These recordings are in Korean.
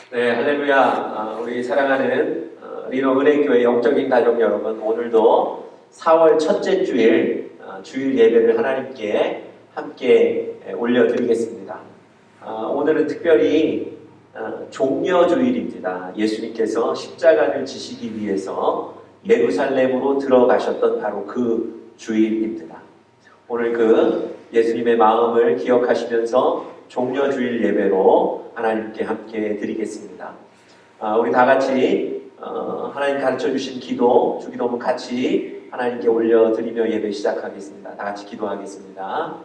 네, 할렐루야. 우리 사랑하는 리노 은혜교회 영적인 가족 여러분, 오늘도 4월 첫째 주일 주일 예배를 하나님께 함께 올려드리겠습니다. 오늘은 특별히 종려주일입니다. 예수님께서 십자가를 지시기 위해서 예루살렘으로 들어가셨던 바로 그 주일입니다. 오늘 그 예수님의 마음을 기억하시면서 종려주일 예배로 하나님께 함께 드리겠습니다. 우리 다 같이 하나님 가르쳐 주신 기도, 주기도문 같이 하나님께 올려드리며 예배 시작하겠습니다. 다 같이 기도하겠습니다.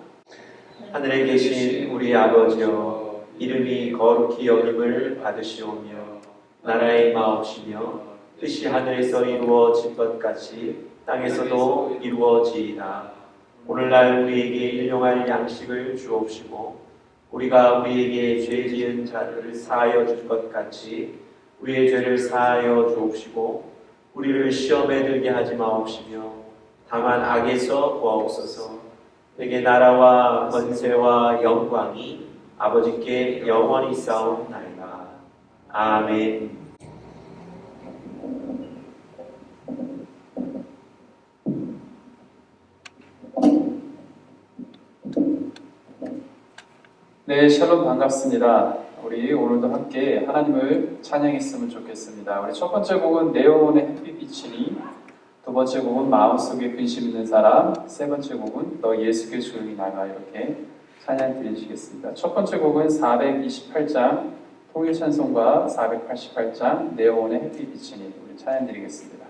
하늘에 계신 우리 아버지여, 이름이 거룩히 여김을 받으시오며 나라의 임하옵시며 뜻이 하늘에서 이루어진 것 같이 땅에서도 이루어지이다. 오늘날 우리에게 일용할 양식을 주옵시고 우리가 우리에게 죄 지은 자들을 사하여 줄 것 같이 우리의 죄를 사하여 주옵시고 우리를 시험에 들게 하지 마옵시며 다만 악에서 구하옵소서. 내게 나라와 권세와 영광이 아버지께 영원히 싸움나이다. 아멘. 네, 샬롬 반갑습니다. 우리 오늘도 함께 하나님을 찬양했으면 좋겠습니다. 우리 첫 번째 곡은 내 영혼의 햇빛이니, 두 번째 곡은 마음속에 근심 있는 사람, 세 번째 곡은 너 예수께 조용히 나가, 이렇게 찬양 드리시겠습니다. 첫 번째 곡은 428장 통일찬송과 488장 내 영혼의 햇빛이니, 우리 찬양 드리겠습니다.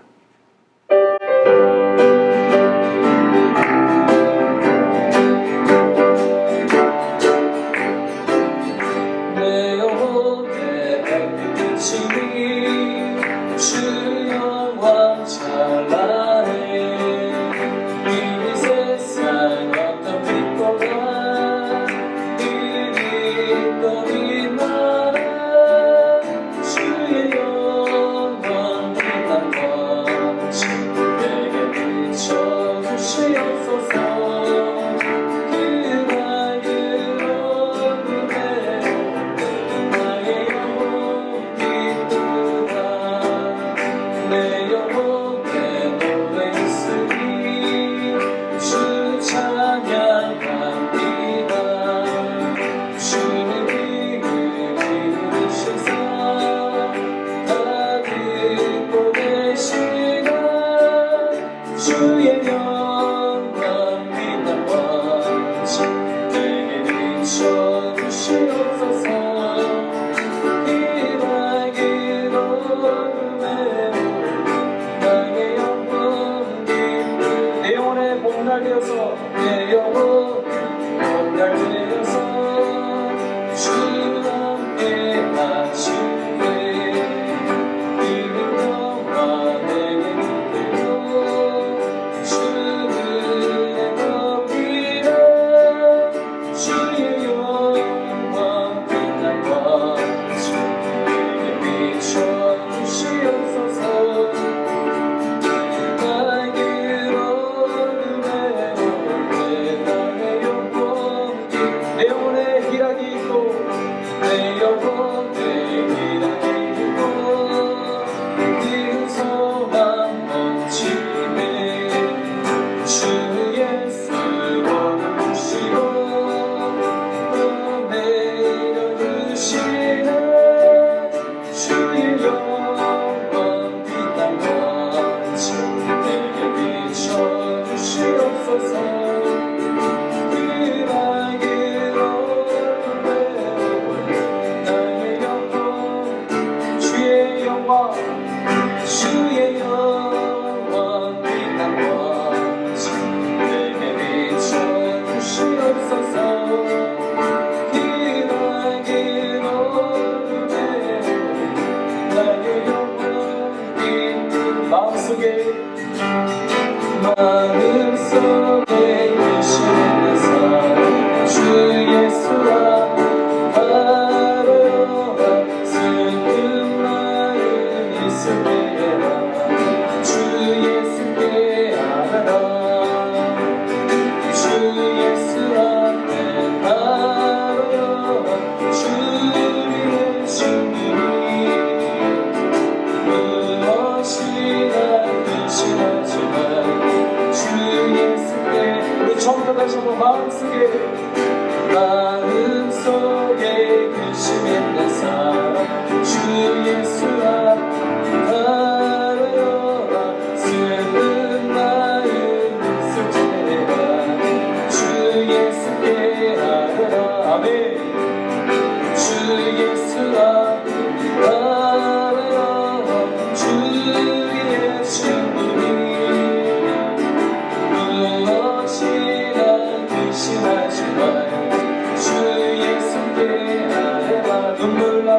주의 영광 빛난 것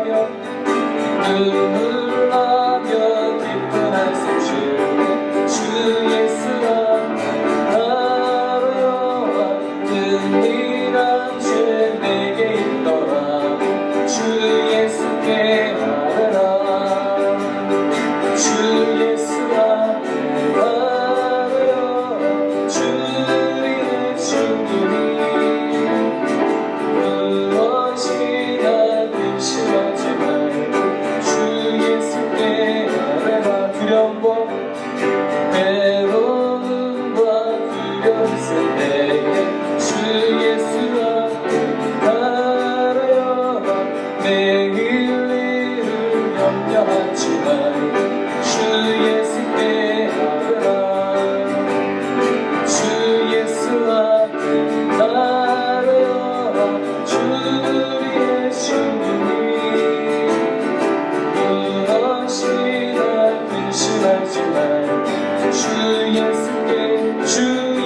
기도하며 눈물 나며 깊은 한숨 쉴 때 주 예수와 나로여와 은밀한 죄 내게 있더라 주 예수께 하라 주 예수와 나로여와 주님의 충분히 무엇이나 근심하지 말고 주 예수께 아뢰라 두려움과 외로움과 두려움 있을 때에 주 예수와 아뢰어라 매일 일을 염려하지 말고 주 예수께 아뢰라 주 예수와 아뢰어라 주의 충분히 무엇이나 근심하지 말고 주 예수께 주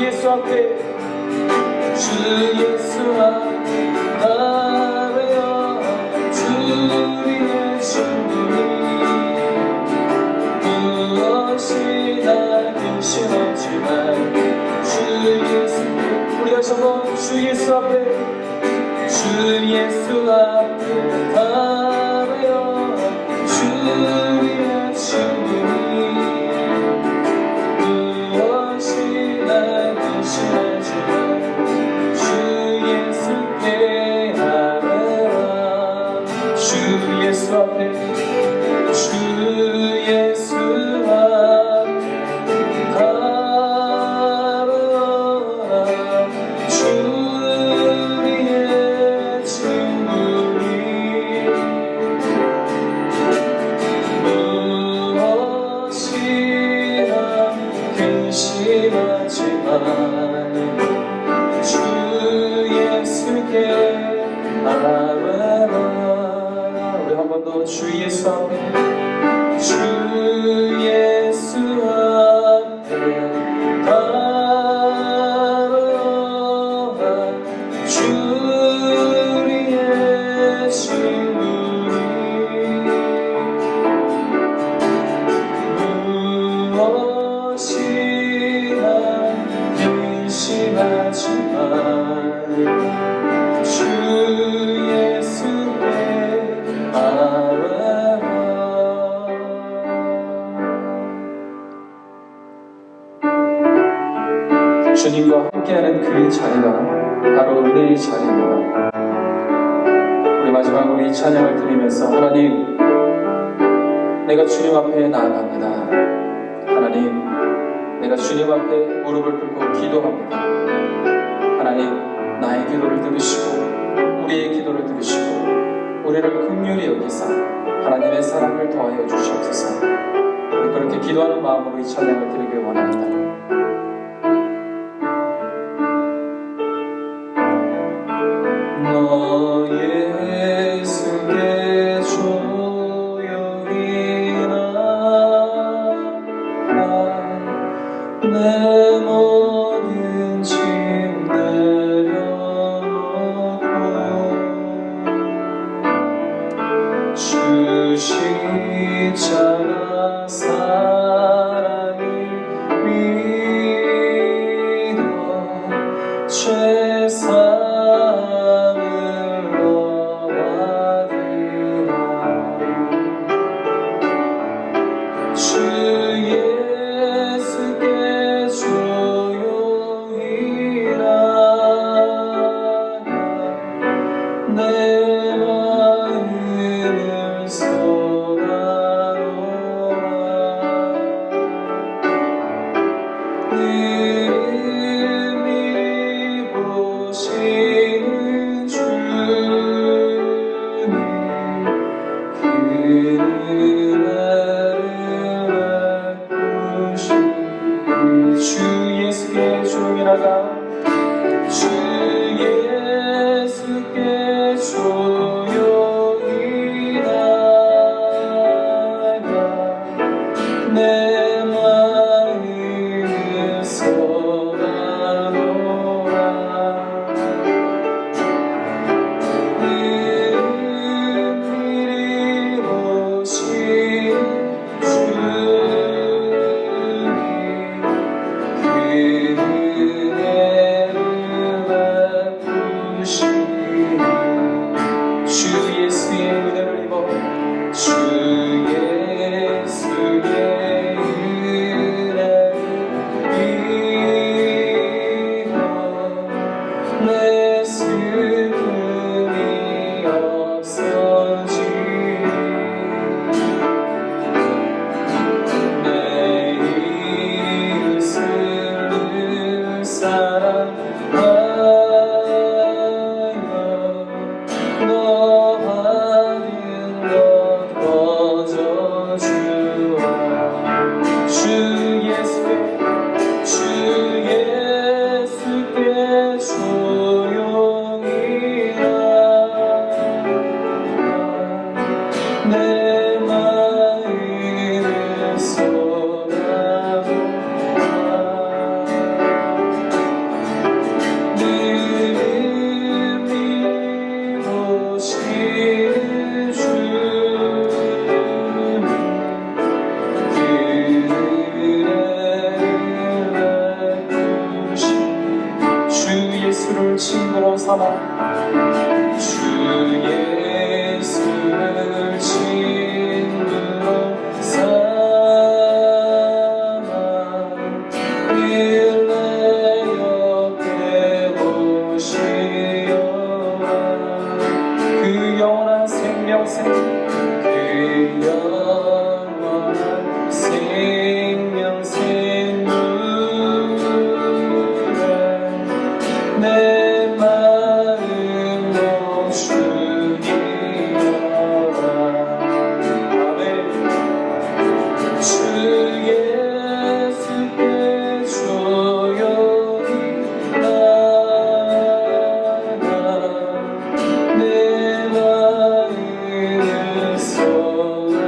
예수 앞에 주 예수와 아뢰어 주의 충분히 무엇이나 근심하지 말고 주 예수께 우리 다시 한번 주 예수 앞에 주 예수 앞에 아뢰어 주의 충분히 무엇이나 근심하지 말고 주 예수께 아뢰라 주 예수 앞에 주 예수 앞에 아뢰라 주의 충분히 무엇이나 근심하지 말고 주 예수께 아뢰라 우리 한 번 더 주 예수 앞에 주 예수 앞에 아뢰라 주의 충분히 무엇이나 근심하지 말고 주 예수께 아뢰라 주님과 함께하는 그 자리가 바로 은혜의 자리입니다. 우리 마지막으로 이 찬양을 드리면서 하나님 내가 주님 앞에 나아갑니다. 하나님 내가 주님 앞에 무릎을 꿇고 기도합니다. 하나님 나의 기도를 들으시고 우리의 기도를 들으시고 우리를 긍휼히 여기사 하나님의 사랑을 더하여 주시옵소서. 우리 그렇게 기도하는 마음으로 이 찬양을 드리길 원합니다. 너 예수께 조용히 나가 내 모든 짐 내려놓고 주 십자가 사랑을 믿어 죄사함을 얻으라 주 예수께 조용히 나가 내 마음을 쏟아놓고 내 마음을 쏟아놓아 늘 미워지는 주 예수를 친구로 삼아 주 예수를 친구로 삼아 늘 내 옆에 오시어라 그 영원한 생명샘 그 영원한 생명샘 내 마음도 주기여라 아멘 주 예수께 조용히 나가 내 마음을 쏟아놓아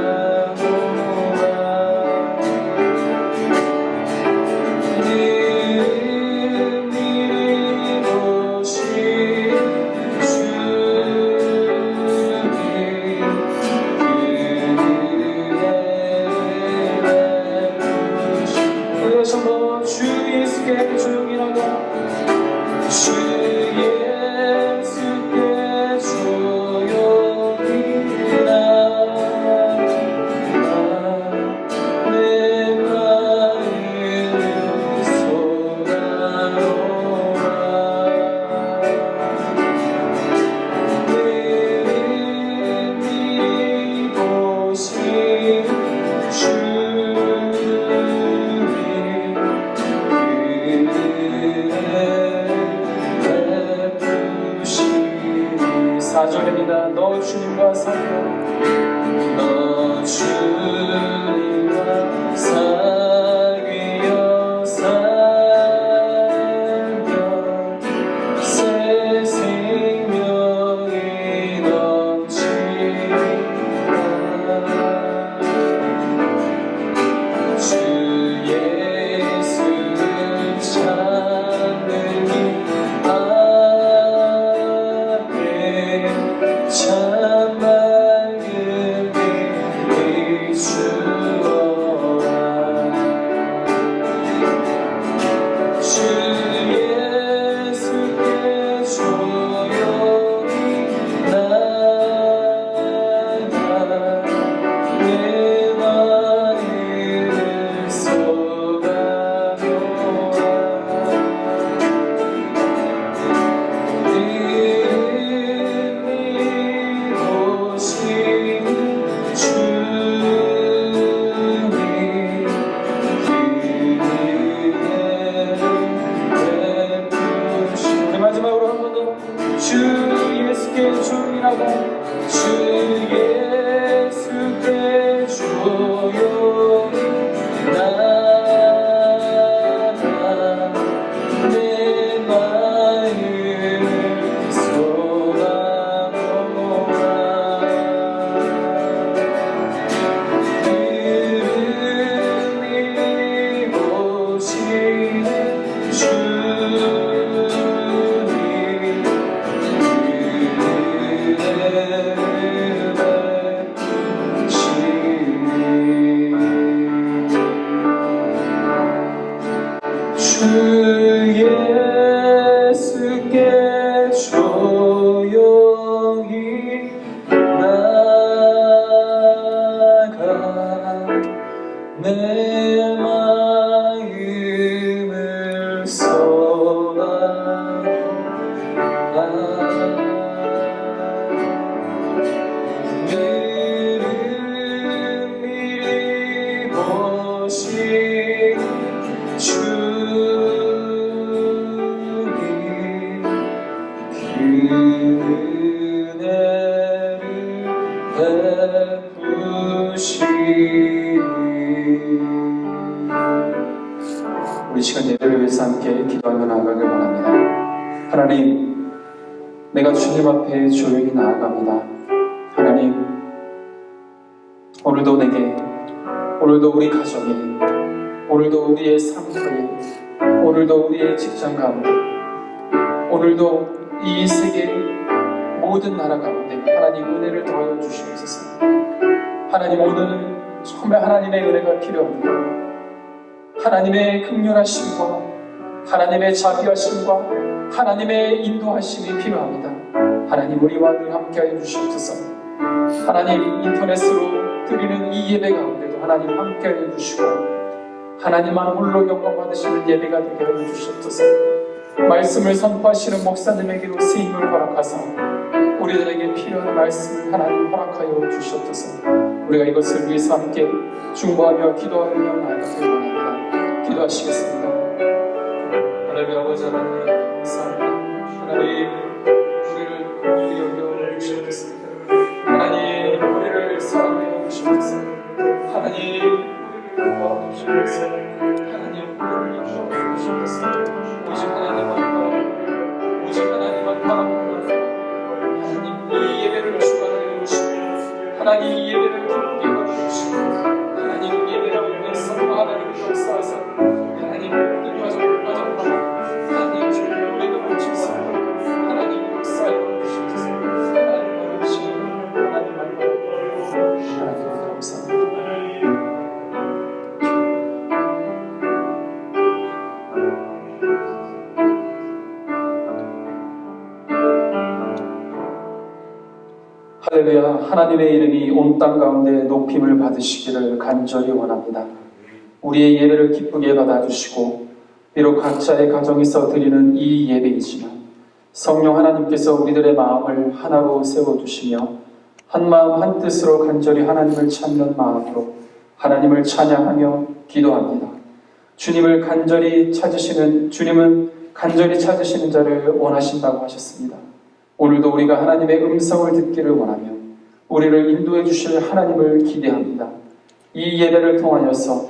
주 예수께 조용히 나가 주 예수께 조용히 나가 내 마음을 쏟아놓아 늘 미워지는 사절입니다. 너 주님과 살며 너 주님과 사귀어 살며 새 생명이 넘치리라 주 예수를 찾는 이 참 맑은 빛이 주어라 주 예수께 조용히 나가 내 마음을 쏟아놓아 마지막으로 한 번 더 주 예수께 조용히 나가 주 예수께 조용히 나가 내 마음을 쏟아놓아 이름이 오시는 주 예수께 조용히 나가 내 마음을 쏟아놓아 미리 보신 주님 그 은혜를 베푸시니 우리 시간 예배를 위해서 함께 기도하며 나아가길 원합니다. 하나님, 내가 주님 앞에 조용히 나아갑니다. 하나님, 오늘도 내게, 오늘도 우리 가정에, 오늘도 우리의 삶터에, 오늘도 우리의 직장 가운데, 오늘도 이 세계 모든 나라 가운데 하나님 은혜를 더하여 주시옵소서. 하나님, 오늘은 정말 하나님의 은혜가 필요합니다. 하나님의 긍휼하심과 하나님의 자비하심과 하나님의 인도하심이 필요합니다. 하나님, 우리와 늘 함께하여 주시옵소서. 하나님, 인터넷으로 드리는 이 예배 가운데도 하나님 함께하여 주시고 하나님만 홀로 영광 받으시는 예배가 되게 하여 주시옵소서. 말씀을 선포하시는 목사님에게도 쓰임을 허락하사 우리들에게 필요한 말씀을 하나님 허락하여 주시옵소서. 우리가 이것을 위해서 함께 중보하며 기도하며 나아가길 원합니다. 기도하시겠습니다. 하나님 아버지, 하나님 감사합니다. 하나님, 우리를 긍휼히 여겨 주시옵소서. 하나님, 우리를 사랑하여 주시옵소서. 하나님, 우리를 도와주시옵소서. 하나님, 우리를 인도하여 주시옵소서. 오직 하나님만 오직 하나님만 바라보며 하나님, 이 예배를 주관하여 주시고 하나님, 이 예배를 기쁘게 하여 주시고 하나님, 예배를 위해서 하나님을 역사하사 하나님, 모든 가정을 가정하고 하나님, 주님의 우리가 멈추사 하나님 역사하여 주시옵소서. 하나님만 오시고 하나님만 바라보며 하나님 감사합니다. 할렐루야. 하나님의 이름이 온 땅 가운데 높임을 받으시기를 간절히 원합니다. 우리의 예배를 기쁘게 받아주시고 비록 각자의 가정에서 드리는 이 예배이지만 성령 하나님께서 우리들의 마음을 하나로 세워주시며 한 마음 한 뜻으로 간절히 하나님을 찾는 마음으로 하나님을 찬양하며 기도합니다. 주님은 간절히 찾으시는 자를 원하신다고 하셨습니다. 오늘도 우리가 하나님의 음성을 듣기를 원하며 우리를 인도해 주실 하나님을 기대합니다. 이 예배를 통하여서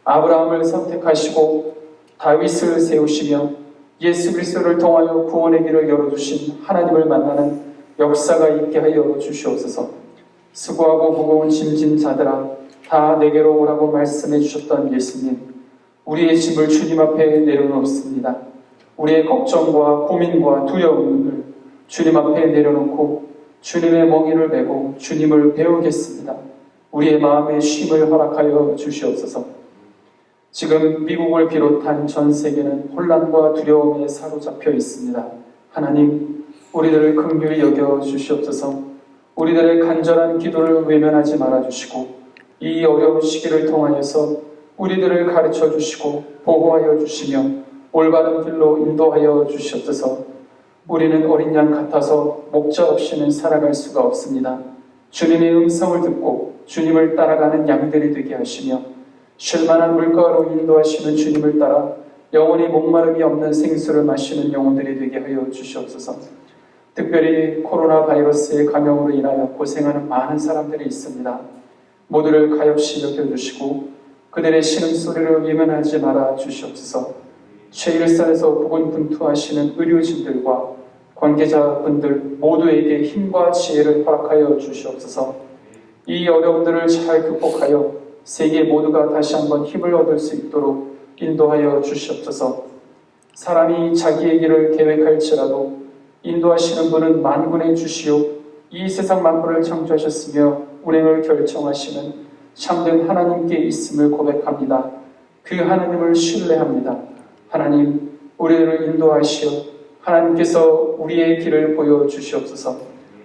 아브라함을 선택하시고 다윗을 세우시며 예수 그리스도를 통하여 구원의 길을 열어주신 하나님을 만나는 역사가 있게 하여 주시옵소서. 수고하고 무거운 짐진 자들아 다 내게로 오라고 말씀해 주셨던 예수님, 우리의 짐을 주님 앞에 내려놓습니다. 우리의 걱정과 고민과 두려움을 주님 앞에 내려놓고 주님의 멍에를 메고 주님을 배우겠습니다. 우리의 마음에 쉼을 허락하여 주시옵소서. 지금 미국을 비롯한 전 세계는 혼란과 두려움에 사로잡혀 있습니다. 하나님, 우리들을 긍휼히 여겨 주시옵소서. 우리들의 간절한 기도를 외면하지 말아주시고 이 어려운 시기를 통하여서 우리들을 가르쳐 주시고 보호하여 주시며 올바른 길로 인도하여 주시옵소서. 우리는 어린 양 같아서 목자 없이는 살아갈 수가 없습니다. 주님의 음성을 듣고 주님을 따라가는 양들이 되게 하시며 쉴만한 물가로 인도하시는 주님을 따라 영원히 목마름이 없는 생수를 마시는 영혼들이 되게 하여 주시옵소서. 특별히 코로나 바이러스의 감염으로 인하여 고생하는 많은 사람들이 있습니다. 모두를 가엾이 여겨주시고 그들의 신음소리를 외면하지 말아 주시옵소서. 최일선에서 고군분투하시는 의료진들과 관계자분들 모두에게 힘과 지혜를 허락하여 주시옵소서. 이 어려움들을 잘 극복하여 세계 모두가 다시 한번 힘을 얻을 수 있도록 인도하여 주시옵소서. 사람이 자기의 길을 계획할지라도 인도하시는 분은 만군의 주시오 이 세상 만물을 창조하셨으며 운행을 결정하시는 참된 하나님께 있음을 고백합니다. 그 하나님을 신뢰합니다. 하나님, 우리를 인도하시어 하나님께서 우리의 길을 보여주시옵소서.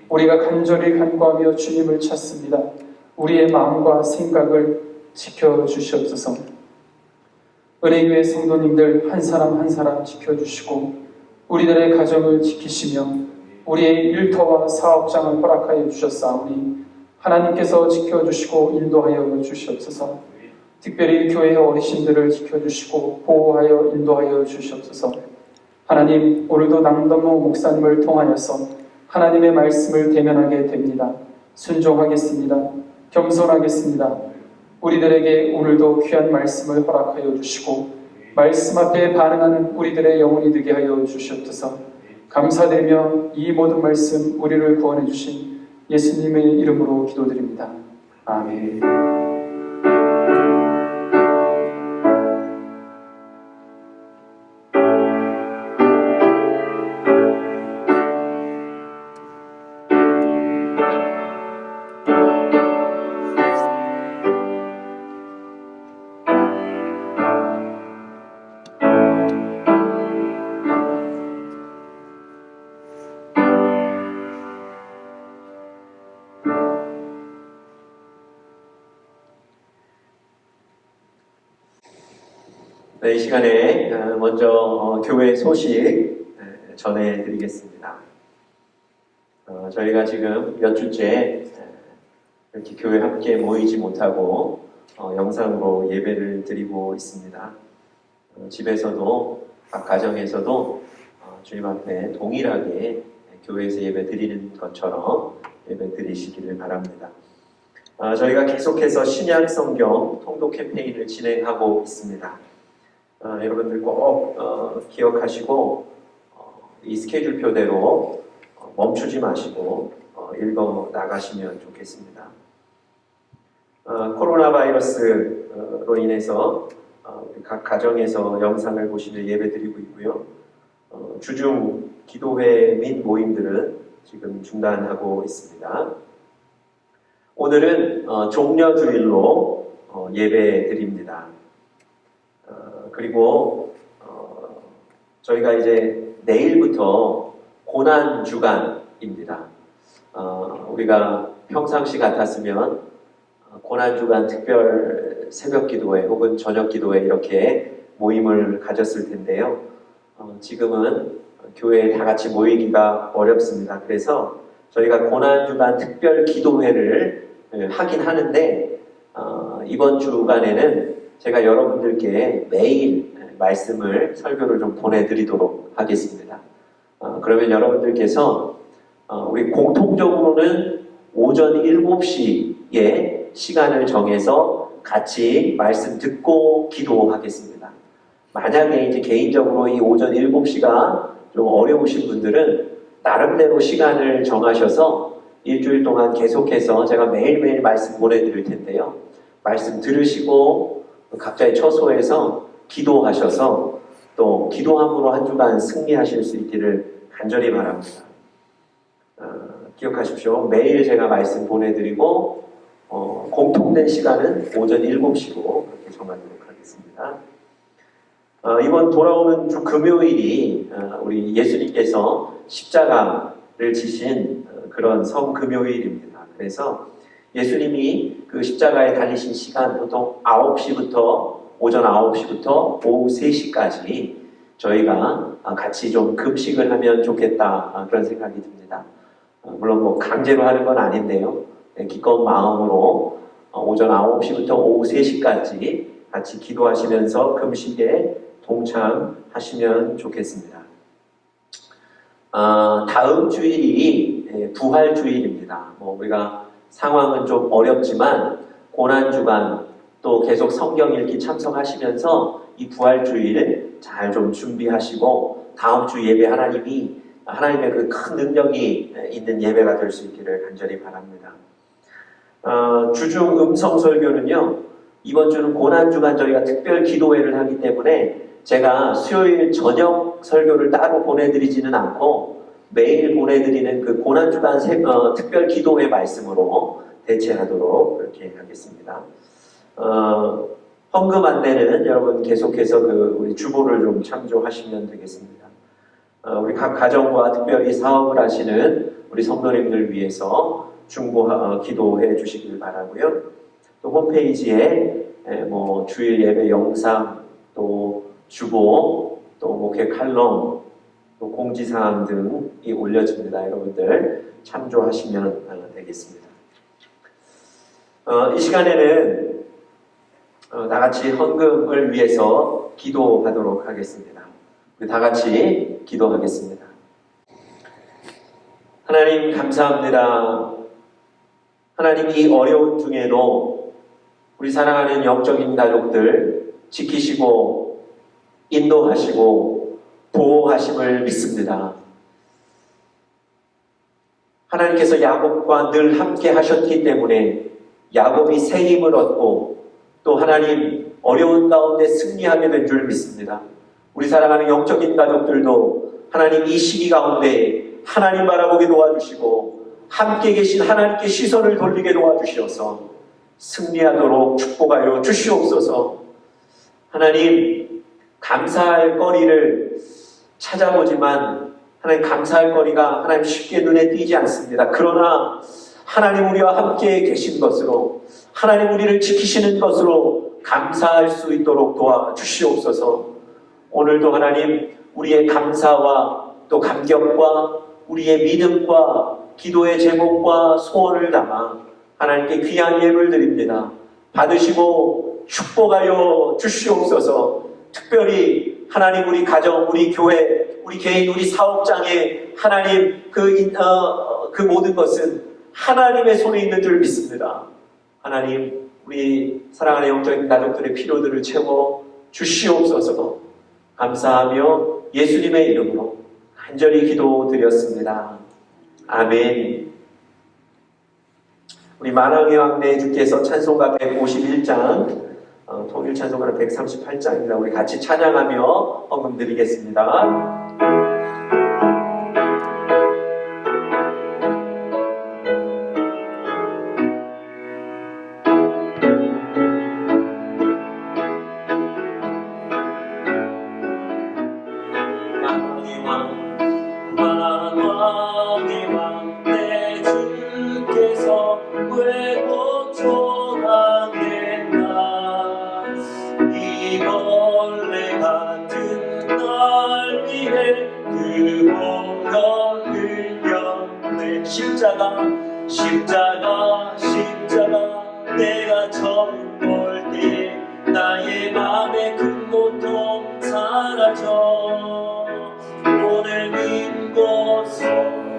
우리가 간절히 간구하며 주님을 찾습니다. 우리의 마음과 생각을 지켜주시옵소서. 은혜교회 성도님들 한 사람 한 사람 지켜주시고 우리들의 가정을 지키시며 우리의 일터와 사업장을 허락하여 주셨사오니 하나님께서 지켜주시고 인도하여 주시옵소서. 특별히 교회의 어르신들을 지켜주시고 보호하여 인도하여 주시옵소서. 하나님, 오늘도 남덕모 목사님을 통하여서 하나님의 말씀을 대면하게 됩니다. 순종하겠습니다. 겸손하겠습니다. 우리들에게 오늘도 귀한 말씀을 허락하여 주시고 말씀 앞에 반응하는 우리들의 영혼이 되게 하여 주시옵소서. 감사드리며 이 모든 말씀 우리를 구원해 주신 예수님의 이름으로 기도드립니다. 아멘. 네, 이 시간에 먼저 교회 소식 전해드리겠습니다. 저희가 지금 몇 주째 이렇게 교회 함께 모이지 못하고 영상으로 예배를 드리고 있습니다. 집에서도 각 가정에서도 주님 앞에 동일하게 교회에서 예배 드리는 것처럼 예배 드리시기를 바랍니다. 저희가 계속해서 신약 성경 통독 캠페인을 진행하고 있습니다. 여러분들 꼭 기억하시고 이 스케줄표대로 멈추지 마시고 읽어 나가시면 좋겠습니다. 코로나 바이러스로 인해서 각 가정에서 영상을 보시며 예배드리고 있고요. 주중 기도회 및 모임들은 지금 중단하고 있습니다. 오늘은 종려주일로 예배드립니다. 그리고 저희가 이제 내일부터 고난주간입니다. 우리가 평상시 같았으면 고난주간 특별 새벽기도회 혹은 저녁기도회 이렇게 모임을 가졌을 텐데요. 지금은 교회에 다 같이 모이기가 어렵습니다. 그래서 저희가 고난주간 특별 기도회를 하긴 하는데 이번 주간에는 제가 여러분들께 매일 말씀을 설교를 좀 보내드리도록 하겠습니다. 그러면 여러분들께서 우리 공통적으로는 오전 7시에 시간을 정해서 같이 말씀 듣고 기도하겠습니다. 만약에 이제 개인적으로 이 오전 7시가 좀 어려우신 분들은 나름대로 시간을 정하셔서 일주일 동안 계속해서 제가 매일매일 말씀 보내드릴 텐데요. 말씀 들으시고 각자의 처소에서 기도하셔서 또 기도함으로 한 주간 승리하실 수 있기를 간절히 바랍니다. 기억하십시오. 매일 제가 말씀 보내드리고 공통된 시간은 오전 7시고 그렇게 정하도록 하겠습니다. 이번 돌아오는 주 금요일이 우리 예수님께서 십자가를 지신 그런 성금요일입니다. 그래서 예수님이 그 십자가에 달리신 시간 보통 9시부터 오전 9시부터 오후 3시까지 저희가 같이 좀 금식을 하면 좋겠다 그런 생각이 듭니다. 물론 뭐 강제로 하는 건 아닌데요. 기꺼운 마음으로 오전 9시부터 오후 3시까지 같이 기도하시면서 금식에 동참하시면 좋겠습니다. 다음 주일이 부활주일입니다. 우리가 상황은 좀 어렵지만 고난주간 또 계속 성경 읽기 참석하시면서 이 부활주일 잘 좀 준비하시고 다음 주 예배 하나님의 그 큰 능력이 있는 예배가 될 수 있기를 간절히 바랍니다. 주중 음성 설교는요. 이번 주는 고난주간 저희가 특별 기도회를 하기 때문에 제가 수요일 저녁 설교를 따로 보내드리지는 않고 매일 보내드리는 그 고난주간 특별 기도회 말씀으로 대체하도록 그렇게 하겠습니다. 헌금 안내는 여러분 계속해서 우리 주보를 좀 참조하시면 되겠습니다. 우리 각 가정과 특별히 사업을 하시는 우리 성도님들 위해서 기도해 주시길 바라고요. 또 홈페이지에 주일 예배 영상, 또 주보, 또 목회 칼럼, 또 공지사항 등이 올려집니다. 여러분들 참조하시면 되겠습니다. 이 시간에는 다 같이 헌금을 위해서 기도하도록 하겠습니다. 우리 다 같이 기도하겠습니다. 하나님 감사합니다. 하나님 이 어려운 중에도 우리 사랑하는 영적인 가족들 지키시고 인도하시고 보호하심을 믿습니다. 하나님께서 야곱과 늘 함께 하셨기 때문에 야곱이 새 힘을 얻고 또 하나님 어려운 가운데 승리하게 된 줄 믿습니다. 우리 사랑하는 영적인 가족들도 하나님 이 시기 가운데 하나님 바라보게 도와주시고 함께 계신 하나님께 시선을 돌리게 도와주시어서 승리하도록 축복하여 주시옵소서. 하나님, 감사할 거리를 찾아보지만 하나님 감사할 거리가 하나님 쉽게 눈에 띄지 않습니다. 그러나 하나님 우리와 함께 계신 것으로 하나님 우리를 지키시는 것으로 감사할 수 있도록 도와주시옵소서. 오늘도 하나님 우리의 감사와 또 감격과 우리의 믿음과 기도의 제목과 소원을 담아 하나님께 귀한 예물 드립니다. 받으시고 축복하여 주시옵소서. 특별히 하나님 우리 가정, 우리 교회, 우리 개인, 우리 사업장에 하나님 그 모든 것은 하나님의 손에 있는 줄 믿습니다. 하나님 우리 사랑하는 영적인 가족들의 필요들을 채워 주시옵소서. 감사하며 예수님의 이름으로 간절히 기도드렸습니다. 아멘. 우리 만왕의 왕래 주께서 찬송가 151장 통일 찬송가 138장입니다. 우리 같이 찬양하며 헌금 드리겠습니다. 만왕의 왕 내 주께서 왜 고쳐하겠나. 이 벌레 같은 날 위해 그 공덕을 흘렸네. 십자가 내가 처음 볼 때 나의 맘의 큰 고통 사라져. 오늘 믿고서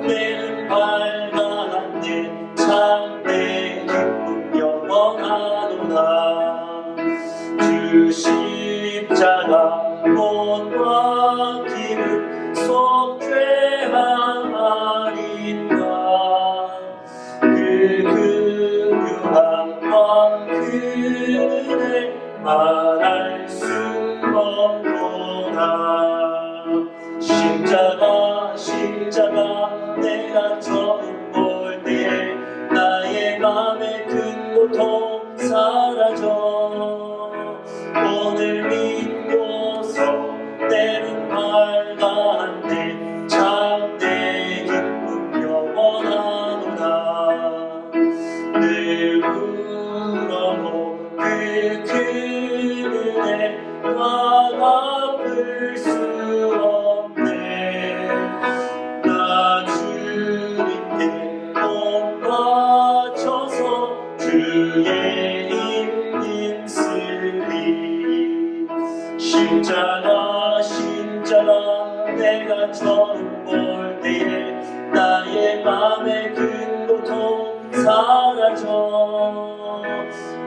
내는 밝았네. 참내 기쁨 영원하도다. 주 십자가 못 박히는 속죄함 아닌가. 그 긍휼함과 그 은혜 말할 수 없구나. 십자가 내가 처음 볼 때 나의 맘의 큰 고통 사라져. 오늘 믿고서 내는 밝았네. 참내 기쁨 영원하도다. 늘 울어도 그 큰 은혜와 갚을 수 없네. 나 주님께 몸 바쳐서 주의 이름 힘쓰리. 십자가 내가 처음 볼 때에 나의 맘의 큰 고통 사라져.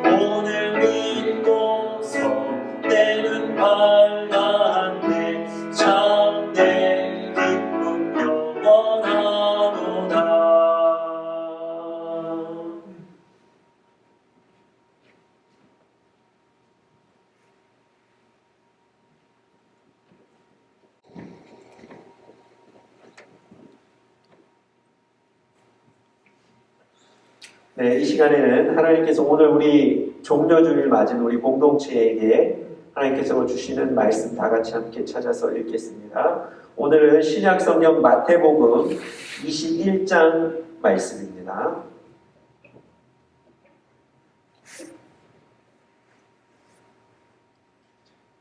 오늘 믿고서 내는 밝았네. 참내 기쁨 영원하도다. 네, 이 시간에는 하나님께서 오늘 우리 종려주일 맞은 우리 공동체에게 하나님께서 주시는 말씀 다 같이 함께 찾아서 읽겠습니다. 오늘은 신약성경 마태복음 21장 말씀입니다.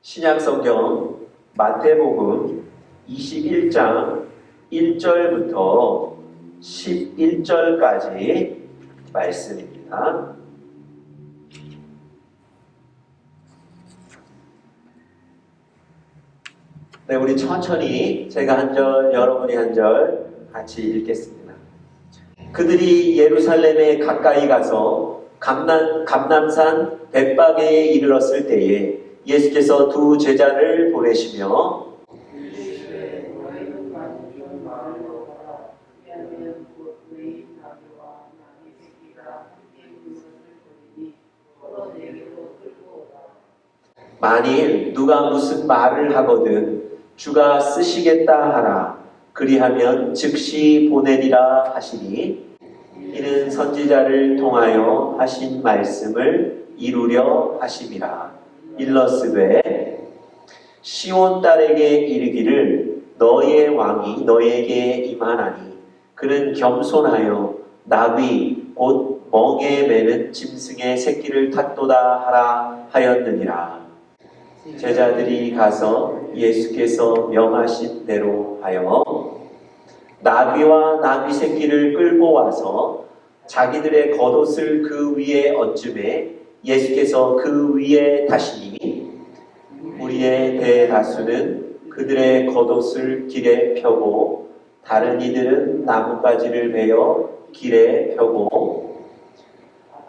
신약성경 마태복음 21장 1절부터 11절까지 말씀입니다. 네, 우리 천천히 제가 한 절, 여러분이 한 절 같이 읽겠습니다. 그들이 예루살렘에 가까이 가서 감람산 벳바게에 이르렀을 때에 예수께서 두 제자를 보내시며 만일 누가 무슨 말을 하거든 주가 쓰시겠다 하라. 그리하면 즉시 보내리라 하시니 이는 선지자를 통하여 하신 말씀을 이루려 하심이라. 일러스되 시온 딸에게 이르기를 너의 왕이 너에게 임하나니 그는 겸손하여 나귀 곧 멍에 매는 짐승의 새끼를 탔도다 하라 하였느니라. 제자들이 가서 예수께서 명하신 대로 하여 나귀와 나귀 새끼를 끌고 와서 자기들의 겉옷을 그 위에 얹음에 예수께서 그 위에 타시니 무리의 대다수는 그들의 겉옷을 길에 펴고 다른 이들은 나뭇가지를 베어 길에 펴고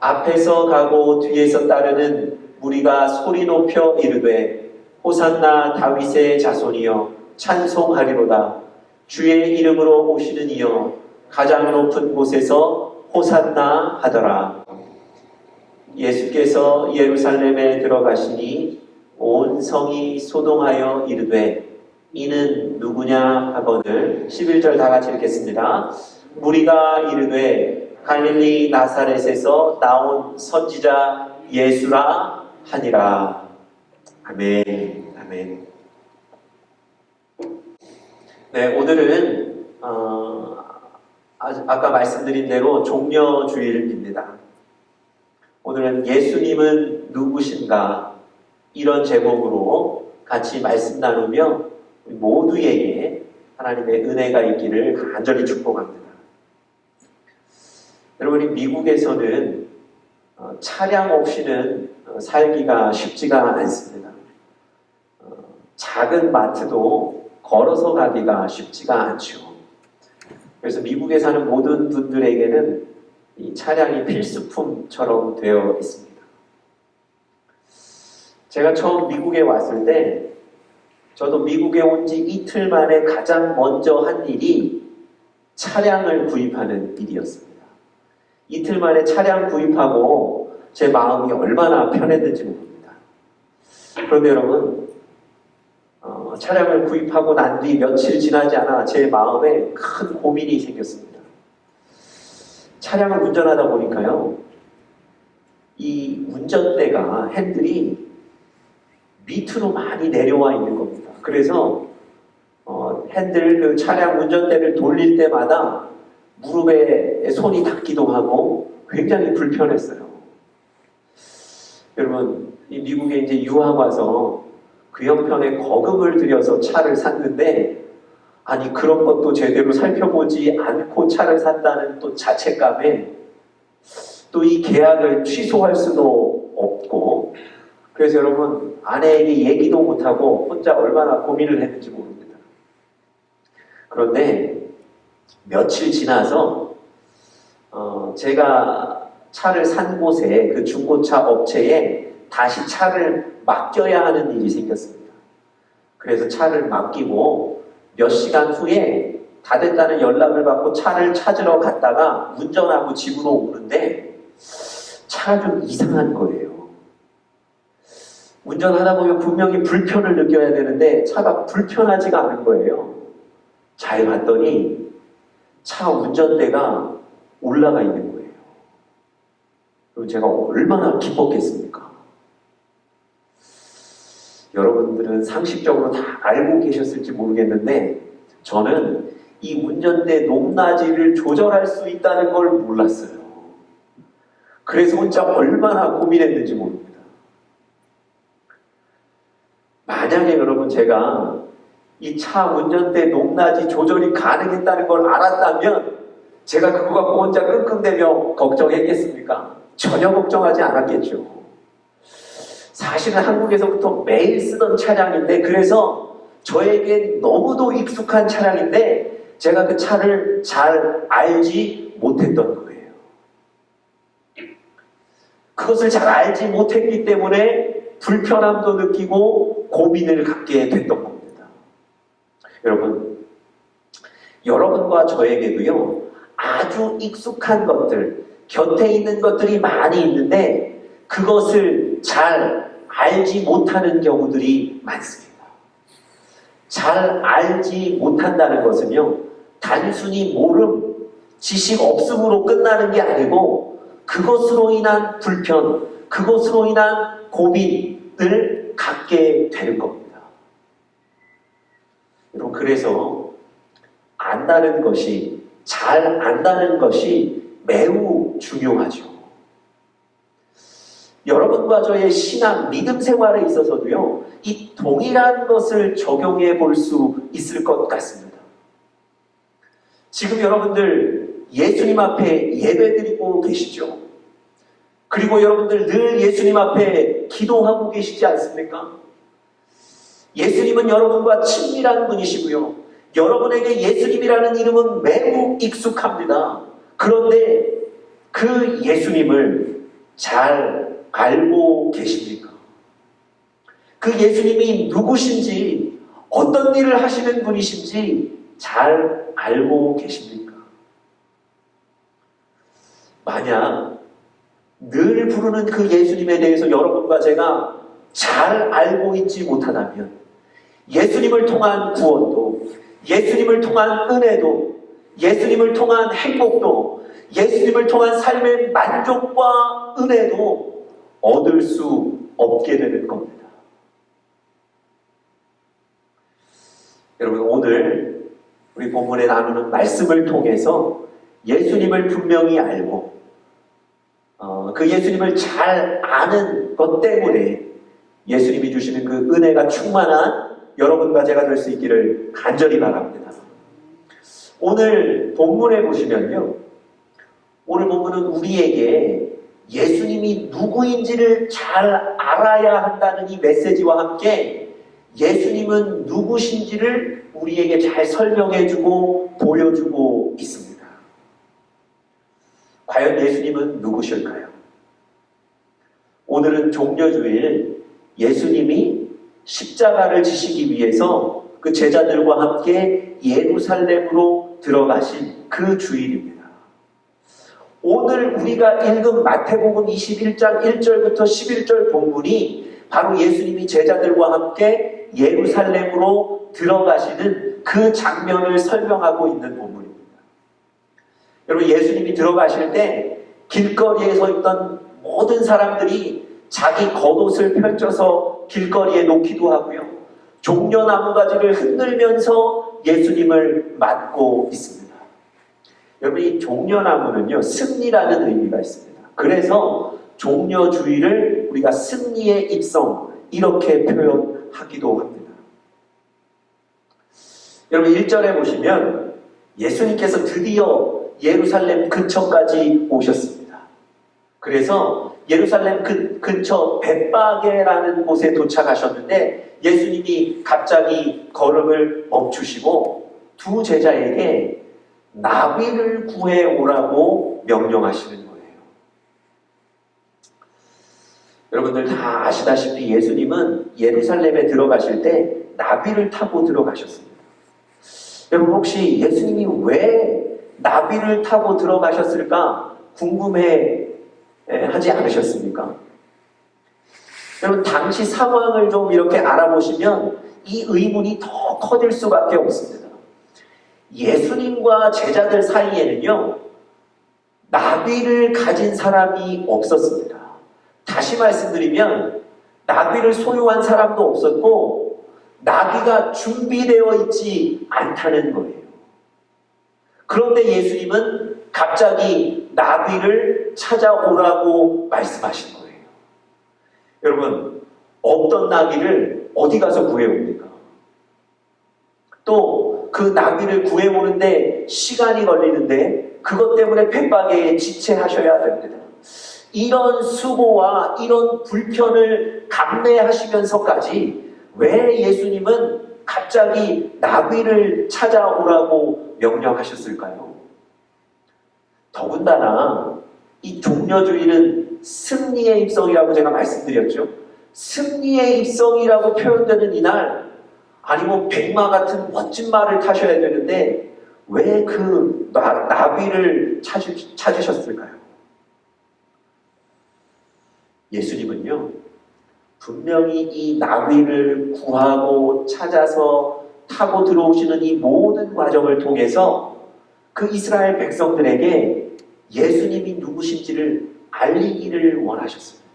앞에서 가고 뒤에서 따르는 무리가 소리 높여 이르되 호산나 다윗의 자손이여 찬송하리로다. 주의 이름으로 오시는 이여 가장 높은 곳에서 호산나 하더라. 예수께서 예루살렘에 들어가시니 온 성이 소동하여 이르되 이는 누구냐 하거늘 11절 다 같이 읽겠습니다. 무리가 이르되 갈릴리 나사렛에서 나온 선지자 예수라 하니라. 아멘. 아멘. 네, 오늘은 아까 말씀드린 대로 종려주일입니다. 오늘은 예수님은 누구신가 이런 제목으로 같이 말씀 나누며 모두에게 하나님의 은혜가 있기를 간절히 축복합니다. 여러분이 미국에서는 차량 없이는 살기가 쉽지가 않습니다. 작은 마트도 걸어서 가기가 쉽지가 않죠. 그래서 미국에 사는 모든 분들에게는 이 차량이 필수품처럼 되어 있습니다. 제가 처음 미국에 왔을 때 저도 미국에 온 지 이틀 만에 가장 먼저 한 일이 차량을 구입하는 일이었습니다. 이틀 만에 차량 구입하고 제 마음이 얼마나 편했는지 모릅니다. 그런데 여러분, 차량을 구입하고 난 뒤 며칠 지나지 않아 제 마음에 큰 고민이 생겼습니다. 차량을 운전하다 보니까요, 이 운전대가 핸들이 밑으로 많이 내려와 있는 겁니다. 그래서 핸들 그 차량 운전대를 돌릴 때마다 무릎에 손이 닿기도 하고 굉장히 불편했어요. 여러분, 이 미국에 이제 유학 와서 그 형편에 거금을 들여서 차를 샀는데, 아니 그런 것도 제대로 살펴보지 않고 차를 샀다는 또 자책감에 또 이 계약을 취소할 수도 없고, 그래서 여러분 아내에게 얘기도 못하고 혼자 얼마나 고민을 했는지 모릅니다. 그런데 며칠 지나서 제가 차를 산 곳에 그 중고차 업체에 다시 차를 맡겨야 하는 일이 생겼습니다. 그래서 차를 맡기고 몇 시간 후에 다 됐다는 연락을 받고 차를 찾으러 갔다가 운전하고 집으로 오는데 차가 좀 이상한 거예요. 운전하다 보면 분명히 불편을 느껴야 되는데 차가 불편하지가 않은 거예요. 잘 봤더니 차 운전대가 올라가 있는 거예요. 그럼 제가 얼마나 기뻤겠습니까? 여러분들은 상식적으로 다 알고 계셨을지 모르겠는데 저는 이 운전대 높낮이를 조절할 수 있다는 걸 몰랐어요. 그래서 혼자 얼마나 고민했는지 모릅니다. 만약에 여러분 제가 이 차 운전대 높낮이 조절이 가능했다는 걸 알았다면 제가 그거 갖고 혼자 끙끙대며 걱정했겠습니까? 전혀 걱정하지 않았겠죠. 사실은 한국에서부터 매일 쓰던 차량인데, 그래서 저에게 너무도 익숙한 차량인데 제가 그 차를 잘 알지 못했던 거예요. 그것을 잘 알지 못했기 때문에 불편함도 느끼고 고민을 갖게 됐던 겁니다. 여러분, 여러분과 저에게도요, 아주 익숙한 것들, 곁에 있는 것들이 많이 있는데 그것을 잘 알지 못하는 경우들이 많습니다. 잘 알지 못한다는 것은요, 단순히 모름, 지식 없음으로 끝나는 게 아니고 그것으로 인한 불편, 그것으로 인한 고민을 갖게 되는 겁니다. 여러분, 그래서 안다는 것이, 잘 안다는 것이 매우 중요하죠. 여러분과 저의 신앙, 믿음 생활에 있어서도요, 이 동일한 것을 적용해 볼 수 있을 것 같습니다. 지금 여러분들 예수님 앞에 예배드리고 계시죠? 그리고 여러분들 늘 예수님 앞에 기도하고 계시지 않습니까? 예수님은 여러분과 친밀한 분이시고요. 여러분에게 예수님이라는 이름은 매우 익숙합니다. 그런데 그 예수님을 잘 알고 계십니까? 그 예수님이 누구신지, 어떤 일을 하시는 분이신지 잘 알고 계십니까? 만약 늘 부르는 그 예수님에 대해서 여러분과 제가 잘 알고 있지 못하다면 예수님을 통한 구원도, 예수님을 통한 은혜도, 예수님을 통한 행복도, 예수님을 통한 삶의 만족과 은혜도 얻을 수 없게 되는 겁니다. 여러분, 오늘 우리 본문에 나누는 말씀을 통해서 예수님을 분명히 알고 그 예수님을 잘 아는 것 때문에 예수님이 주시는 그 은혜가 충만한 여러분과 제가 될 수 있기를 간절히 바랍니다. 오늘 본문에 보시면요, 오늘 본문은 우리에게 예수님이 누구인지를 잘 알아야 한다는 이 메시지와 함께 예수님은 누구신지를 우리에게 잘 설명해주고 보여주고 있습니다. 과연 예수님은 누구실까요? 오늘은 종려주일, 예수님이 십자가를 지시기 위해서 그 제자들과 함께 예루살렘으로 들어가신 그 주일입니다. 오늘 우리가 읽은 마태복음 21장 1절부터 11절 본문이 바로 예수님이 제자들과 함께 예루살렘으로 들어가시는 그 장면을 설명하고 있는 본문입니다. 여러분, 예수님이 들어가실 때 길거리에 서 있던 모든 사람들이 자기 겉옷을 펼쳐서 길거리에 놓기도 하고요, 종려나무 가지를 흔들면서 예수님을 맞고 있습니다. 여러분, 이 종려나무는요, 승리라는 의미가 있습니다. 그래서 종려주의를 우리가 승리의 입성, 이렇게 표현하기도 합니다. 여러분, 1절에 보시면 예수님께서 드디어 예루살렘 근처까지 오셨습니다. 그래서 예루살렘 근처 벳바게라는 곳에 도착하셨는데 예수님이 갑자기 걸음을 멈추시고 두 제자에게 나귀를 구해오라고 명령하시는 거예요. 여러분들 다 아시다시피 예수님은 예루살렘에 들어가실 때 나귀를 타고 들어가셨습니다. 여러분, 혹시 예수님이 왜 나귀를 타고 들어가셨을까 궁금해 하지 않으셨습니까? 여러분, 당시 상황을 좀 이렇게 알아보시면 이 의문이 더 커질 수밖에 없습니다. 예수님과 제자들 사이에는요, 나귀를 가진 사람이 없었습니다. 다시 말씀드리면 나귀를 소유한 사람도 없었고 나귀가 준비되어 있지 않다는 거예요. 그런데 예수님은 갑자기 나귀를 찾아오라고 말씀하신 거예요. 여러분, 없던 나귀를 어디 가서 구해옵니까? 또 그 나귀를 구해오는데 시간이 걸리는데 그것 때문에 벳바게에 지체하셔야 됩니다. 이런 수고와 이런 불편을 감내하시면서까지 왜 예수님은 갑자기 나귀를 찾아오라고 명령하셨을까요? 더군다나 이 종려주일은 승리의 입성이라고 제가 말씀드렸죠. 승리의 입성이라고 표현되는 이날, 아니 뭐 백마 같은 멋진 말을 타셔야 되는데 왜 그 나귀를 찾으셨을까요? 예수님은요, 분명히 이 나귀를 구하고 찾아서 타고 들어오시는 이 모든 과정을 통해서 그 이스라엘 백성들에게 예수님이 누구신지를 알리기를 원하셨습니다.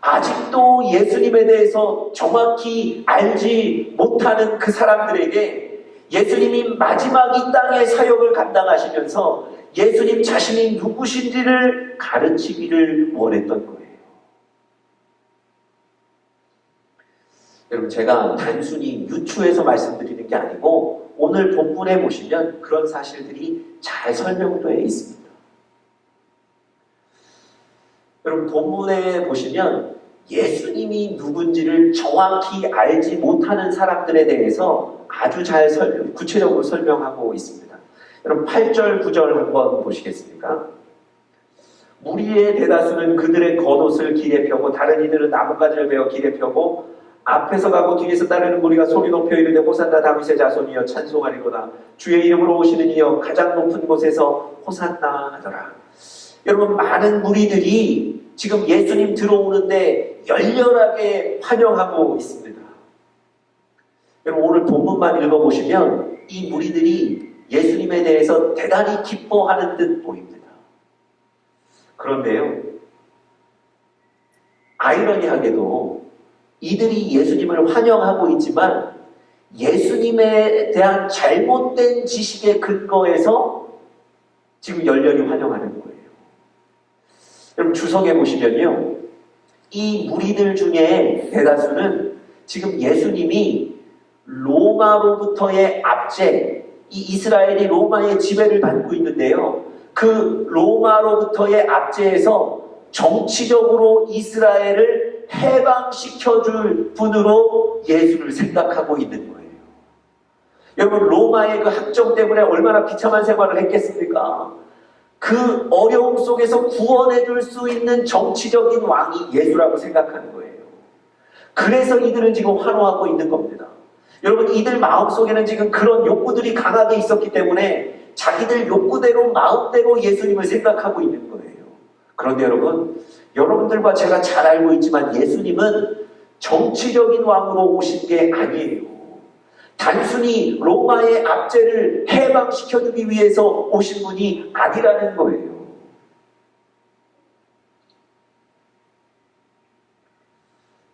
아직도 예수님에 대해서 정확히 알지 못하는 그 사람들에게 예수님이 마지막 이 땅의 사역을 감당하시면서 예수님 자신이 누구신지를 가르치기를 원했던 거예요. 여러분, 제가 단순히 유추해서 말씀드리는 게 아니고 오늘 본문에 보시면 그런 사실들이 잘 설명되어 있습니다. 여러분, 본문에 보시면 예수님이 누군지를 정확히 알지 못하는 사람들에 대해서 아주 잘 구체적으로 설명하고 있습니다. 여러분, 8절, 9절 한번 보시겠습니까? 무리의 대다수는 그들의 겉옷을 길에 펴고 다른 이들은 나뭇가지를 베어 길에 펴고 앞에서 가고 뒤에서 따르는 무리가 소리 높여 이르되 호산나 다윗의 자손이여 찬송하리로다. 주의 이름으로 오시는 이여 가장 높은 곳에서 호산나 하더라. 여러분, 많은 무리들이 지금 예수님 들어오는데 열렬하게 환영하고 있습니다. 여러분, 오늘 본문만 읽어보시면 이 무리들이 예수님에 대해서 대단히 기뻐하는 듯 보입니다. 그런데요, 아이러니하게도 이들이 예수님을 환영하고 있지만 예수님에 대한 잘못된 지식의 근거에서 지금 열렬히 환영하는 거예요. 여러분, 주석에 보시면요, 이 무리들 중에 대다수는 지금 예수님이 로마로부터의 압제, 이 이스라엘이 로마의 지배를 받고 있는데요, 그 로마로부터의 압제에서 정치적으로 이스라엘을 해방시켜줄 분으로 예수를 생각하고 있는 거예요. 여러분, 로마의 그 학정 때문에 얼마나 비참한 생활을 했겠습니까? 그 어려움 속에서 구원해줄 수 있는 정치적인 왕이 예수라고 생각하는 거예요. 그래서 이들은 지금 환호하고 있는 겁니다. 여러분, 이들 마음속에는 지금 그런 욕구들이 강하게 있었기 때문에 자기들 욕구대로 마음대로 예수님을 생각하고 있는 거예요. 그런데 여러분, 여러분들과 제가 잘 알고 있지만 예수님은 정치적인 왕으로 오신 게 아니에요. 단순히 로마의 압제를 해방시켜주기 위해서 오신 분이 아니라는 거예요.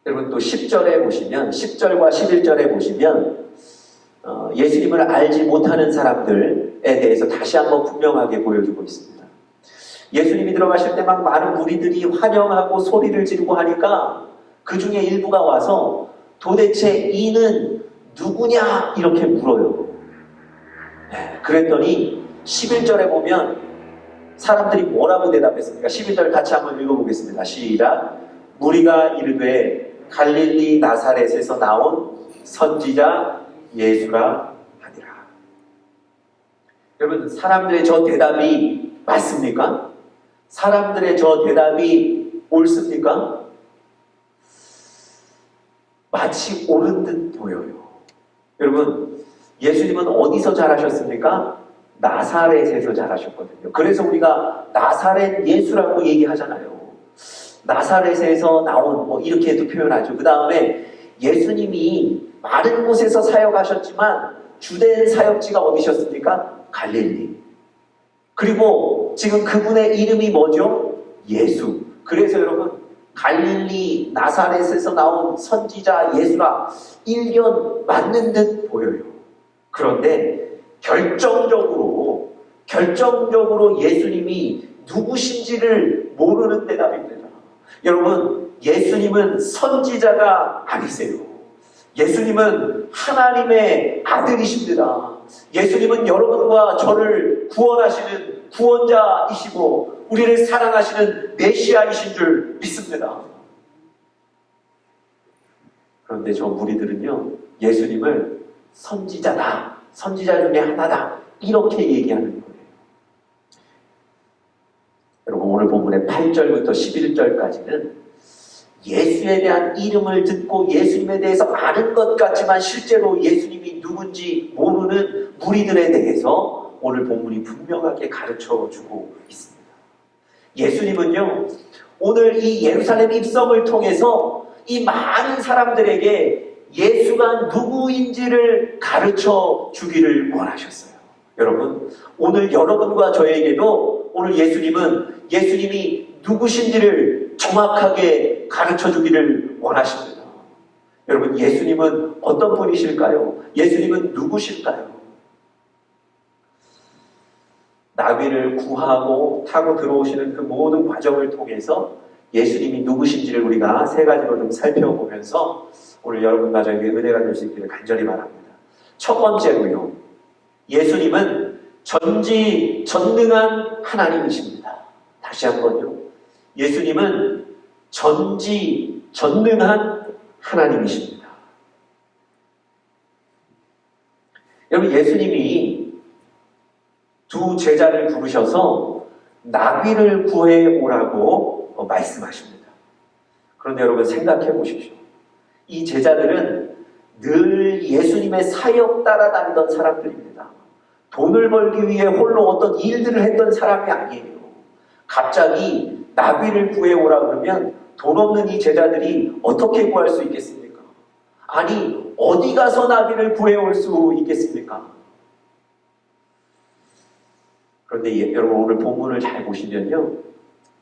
여러분, 또 10절에 보시면, 10절과 11절에 보시면 예수님을 알지 못하는 사람들에 대해서 다시 한번 분명하게 보여주고 있습니다. 예수님이 들어가실 때 막 많은 무리들이 환영하고 소리를 지르고 하니까 그 중에 일부가 와서 도대체 이는 누구냐? 이렇게 물어요. 그랬더니 11절에 보면 사람들이 뭐라고 대답했습니까? 11절 같이 한번 읽어보겠습니다. 시작. 무리가 이르되 갈릴리 나사렛에서 나온 선지자 예수라 하니라. 여러분, 사람들의 저 대답이 맞습니까? 사람들의 저 대답이 옳습니까? 마치 옳은 듯 보여요. 여러분, 예수님은 어디서 자라셨습니까? 나사렛에서 자라셨거든요. 그래서 우리가 나사렛 예수라고 얘기하잖아요. 나사렛에서 나온, 이렇게도 표현하죠. 그 다음에 예수님이 많은 곳에서 사역하셨지만 주된 사역지가 어디셨습니까? 갈릴리. 그리고 지금 그분의 이름이 뭐죠? 예수. 그래서 여러분, 갈릴리 나사렛에서 나온 선지자 예수라 일견 맞는 듯 보여요. 그런데 결정적으로 예수님이 누구신지를 모르는 대답입니다. 여러분, 예수님은 선지자가 아니세요. 예수님은 하나님의 아들이십니다. 예수님은 여러분과 저를 구원하시는 구원자이시고 우리를 사랑하시는 메시아이신 줄 믿습니다. 그런데 저 무리들은요, 예수님을 선지자다, 선지자 중에 하나다, 이렇게 얘기하는 거예요. 여러분, 오늘 본문의 8절부터 11절까지는 예수에 대한 이름을 듣고 예수님에 대해서 아는 것 같지만 실제로 예수님이 누군지 모르는 무리들에 대해서 오늘 본문이 분명하게 가르쳐주고 있습니다. 예수님은요, 오늘 이 예루살렘 입성을 통해서 이 많은 사람들에게 예수가 누구인지를 가르쳐 주기를 원하셨어요. 여러분, 오늘 여러분과 저에게도 오늘 예수님이 누구신지를 정확하게 가르쳐 주기를 원하십니다. 여러분, 예수님은 어떤 분이실까요? 예수님은 누구실까요? 나귀를 구하고 타고 들어오시는 그 모든 과정을 통해서 예수님이 누구신지를 우리가 세 가지로 좀 살펴보면서 오늘 여러분과 저에게 은혜가 될 수 있기를 간절히 바랍니다. 첫 번째로요, 예수님은 전지전능한 하나님이십니다. 다시 한번요, 예수님은 전지전능한 하나님이십니다. 여러분, 예수님이 두 제자를 부르셔서 나귀를 구해 오라고 말씀하십니다. 그런데 여러분, 생각해 보십시오. 이 제자들은 늘 예수님의 사역 따라다니던 사람들입니다. 돈을 벌기 위해 홀로 어떤 일들을 했던 사람이 아니에요. 갑자기 나귀를 구해 오라 그러면 돈 없는 이 제자들이 어떻게 구할 수 있겠습니까? 아니, 어디 가서 나귀를 구해 올 수 있겠습니까? 그런데 여러분, 오늘 본문을 잘 보시면요,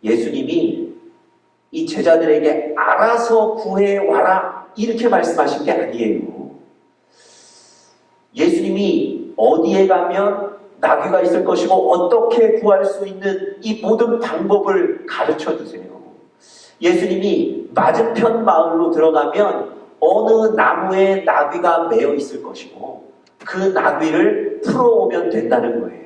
예수님이 이 제자들에게 알아서 구해와라 이렇게 말씀하신 게 아니에요. 예수님이 어디에 가면 나귀가 있을 것이고 어떻게 구할 수 있는 이 모든 방법을 가르쳐 주세요. 예수님이 맞은편 마을로 들어가면 어느 나무에 나귀가 매어 있을 것이고 그 나귀를 풀어오면 된다는 거예요.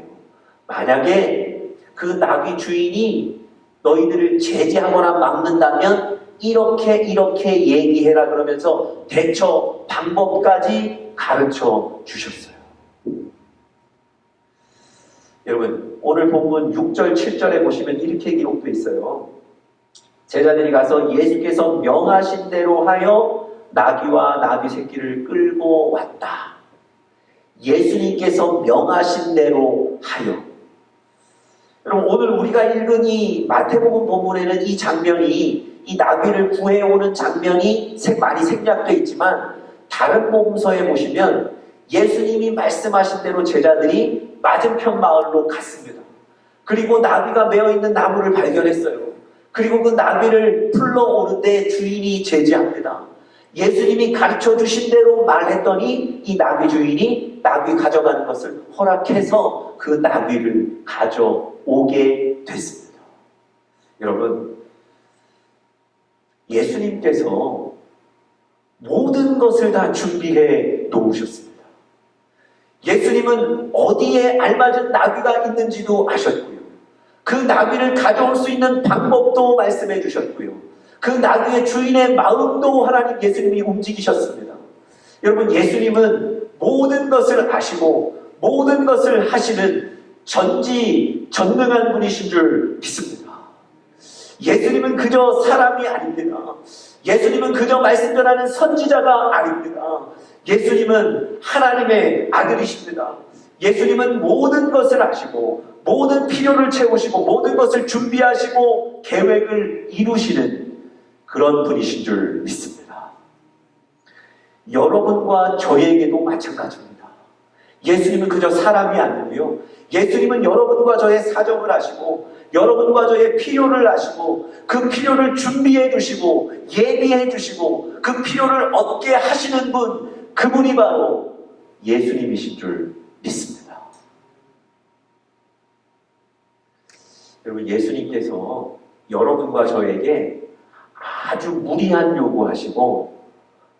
만약에 그 나귀 주인이 너희들을 제지하거나 막는다면 이렇게 얘기해라 그러면서 대처 방법까지 가르쳐 주셨어요. 여러분, 오늘 본문 6절 7절에 보시면 이렇게 기록되어 있어요. 제자들이 가서 예수께서 명하신 대로 하여 나귀와 나귀 새끼를 끌고 왔다. 예수님께서 명하신 대로 하여. 여러분, 오늘 우리가 읽은 이 마태복음 본문에는 이 장면이, 이 나귀를 구해오는 장면이 많이 생략되어 있지만 다른 복음서에 보시면 예수님이 말씀하신 대로 제자들이 맞은편 마을로 갔습니다. 그리고 나귀가 매어있는 나무를 발견했어요. 그리고 그 나귀를 풀러오는데 주인이 제지합니다. 예수님이 가르쳐 주신 대로 말했더니 이 나귀 주인이 나귀 가져가는 것을 허락해서 그 나귀를 가져오게 됐습니다. 여러분, 예수님께서 모든 것을 다 준비해 놓으셨습니다. 예수님은 어디에 알맞은 나귀가 있는지도 아셨고요. 그 나귀를 가져올 수 있는 방법도 말씀해 주셨고요. 그 나귀의 주인의 마음도 하나님 예수님이 움직이셨습니다. 여러분, 예수님은 모든 것을 아시고 모든 것을 하시는 전지전능한 분이신 줄 믿습니다. 예수님은 그저 사람이 아닙니다. 예수님은 그저 말씀 전하는 선지자가 아닙니다. 예수님은 하나님의 아들이십니다. 예수님은 모든 것을 아시고 모든 필요를 채우시고 모든 것을 준비하시고 계획을 이루시는 그런 분이신 줄 믿습니다. 여러분과 저에게도 마찬가지입니다. 예수님은 그저 사람이 아니고요. 예수님은 여러분과 저의 사정을 아시고 여러분과 저의 필요를 아시고 그 필요를 준비해 주시고 예비해 주시고 그 필요를 얻게 하시는 분, 그분이 바로 예수님이신 줄 믿습니다. 여러분, 예수님께서 여러분과 저에게 아주 무리한 요구하시고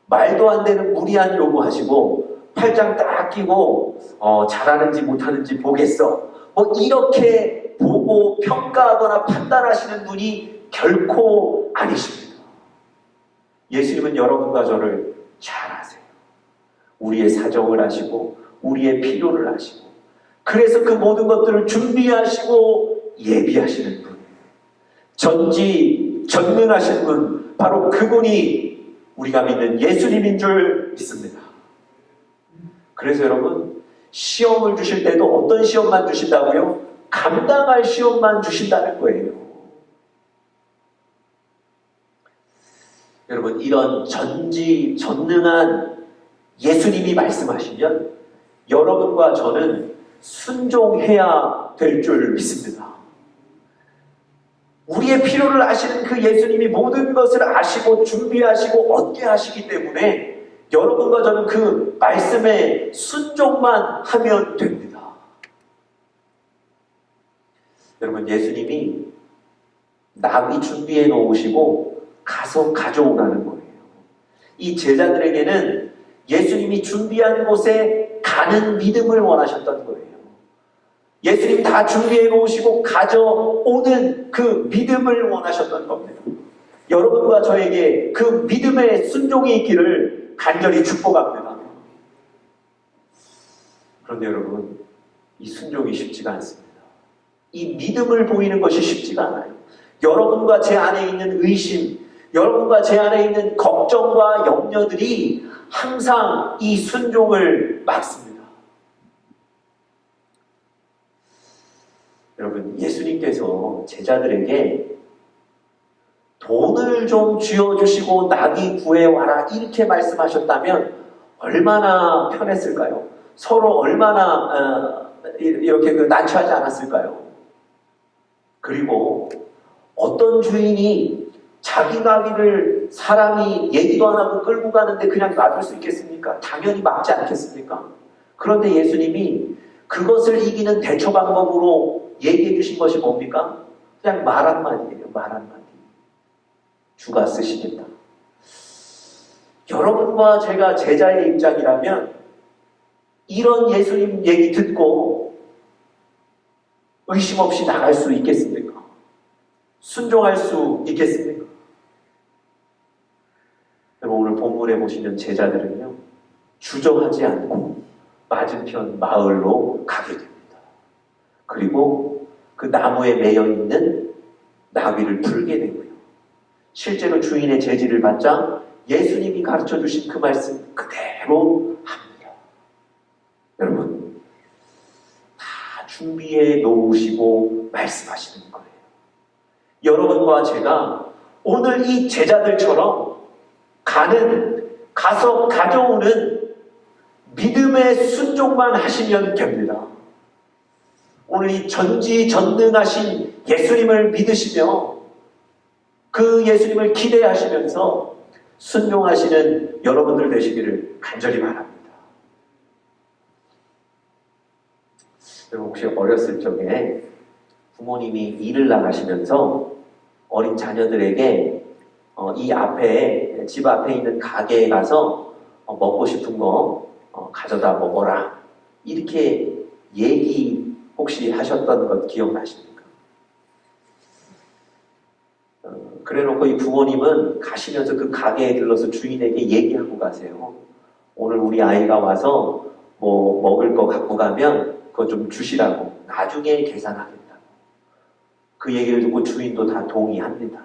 말도 안 되는 무리한 요구하시고 팔짱 딱 끼고 잘하는지 못하는지 보겠어, 뭐 이렇게 보고 평가하거나 판단하시는 분이 결코 아니십니다. 예수님은 여러분과 저를 잘 아세요. 우리의 사정을 아시고 우리의 필요를 아시고 그래서 그 모든 것들을 준비하시고 예비하시는 분, 전지전능하신 분, 바로 그분이 우리가 믿는 예수님인 줄 믿습니다. 그래서 여러분, 시험을 주실 때도 어떤 시험만 주신다고요? 감당할 시험만 주신다는 거예요. 여러분, 이런 전지전능한 예수님이 말씀하시면 여러분과 저는 순종해야 될 줄 믿습니다. 우리의 필요를 아시는 그 예수님이 모든 것을 아시고 준비하시고 얻게 하시기 때문에 여러분과 저는 그 말씀에 순종만 하면 됩니다. 여러분, 예수님이 나귀 준비해 놓으시고 가서 가져오라는 거예요. 이 제자들에게는 예수님이 준비한 곳에 가는 믿음을 원하셨던 거예요. 예수님 다 준비해 놓으시고 가져오는 그 믿음을 원하셨던 겁니다. 여러분과 저에게 그 믿음의 순종이 있기를 간절히 축복합니다. 그런데 여러분, 이 순종이 쉽지가 않습니다. 이 믿음을 보이는 것이 쉽지가 않아요. 여러분과 제 안에 있는 의심, 여러분과 제 안에 있는 걱정과 염려들이 항상 이 순종을 막습니다. 여러분, 예수님께서 제자들에게 돈을 좀 쥐어주시고 나귀 구해와라 이렇게 말씀하셨다면 얼마나 편했을까요? 서로 얼마나 이렇게 난처하지 않았을까요? 그리고 어떤 주인이 자기 나귀를 사람이 얘기도 안 하고 끌고 가는데 그냥 놔둘 수 있겠습니까? 당연히 막지 않겠습니까? 그런데 예수님이 그것을 이기는 대처 방법으로 얘기해 주신 것이 뭡니까? 그냥 말 한마디예요. 말 한마디. 주가 쓰시겠다. 여러분과 제가 제자의 입장이라면 이런 예수님 얘기 듣고 의심 없이 나갈 수 있겠습니까? 순종할 수 있겠습니까? 여러분, 오늘 본문에 보시는 제자들은요, 주저하지 않고 맞은편 마을로 가게 됩니다. 그리고 그 나무에 매여 있는 나귀를 풀게 되고요. 실제로 주인의 제지를 받자 예수님이 가르쳐 주신 그 말씀 그대로 합니다. 여러분, 다 준비해 놓으시고 말씀하시는 거예요. 여러분과 제가 오늘 이 제자들처럼 가서 가져오는 믿음의 순종만 하시면 됩니다. 오늘 이 전지전능하신 예수님을 믿으시며 그 예수님을 기대하시면서 순종하시는 여러분들 되시기를 간절히 바랍니다. 여러분, 혹시 어렸을 적에 부모님이 일을 나가시면서 어린 자녀들에게 집 앞에 있는 가게에 가서 먹고 싶은 거 가져다 먹어라 이렇게 얘기 혹시 하셨던 것 기억나십니까? 그래놓고 이 부모님은 가시면서 그 가게에 들러서 주인에게 얘기하고 가세요. 오늘 우리 아이가 와서 뭐 먹을 거 갖고 가면 그거 좀 주시라고 나중에 계산하겠다. 그 얘기를 듣고 주인도 다 동의합니다.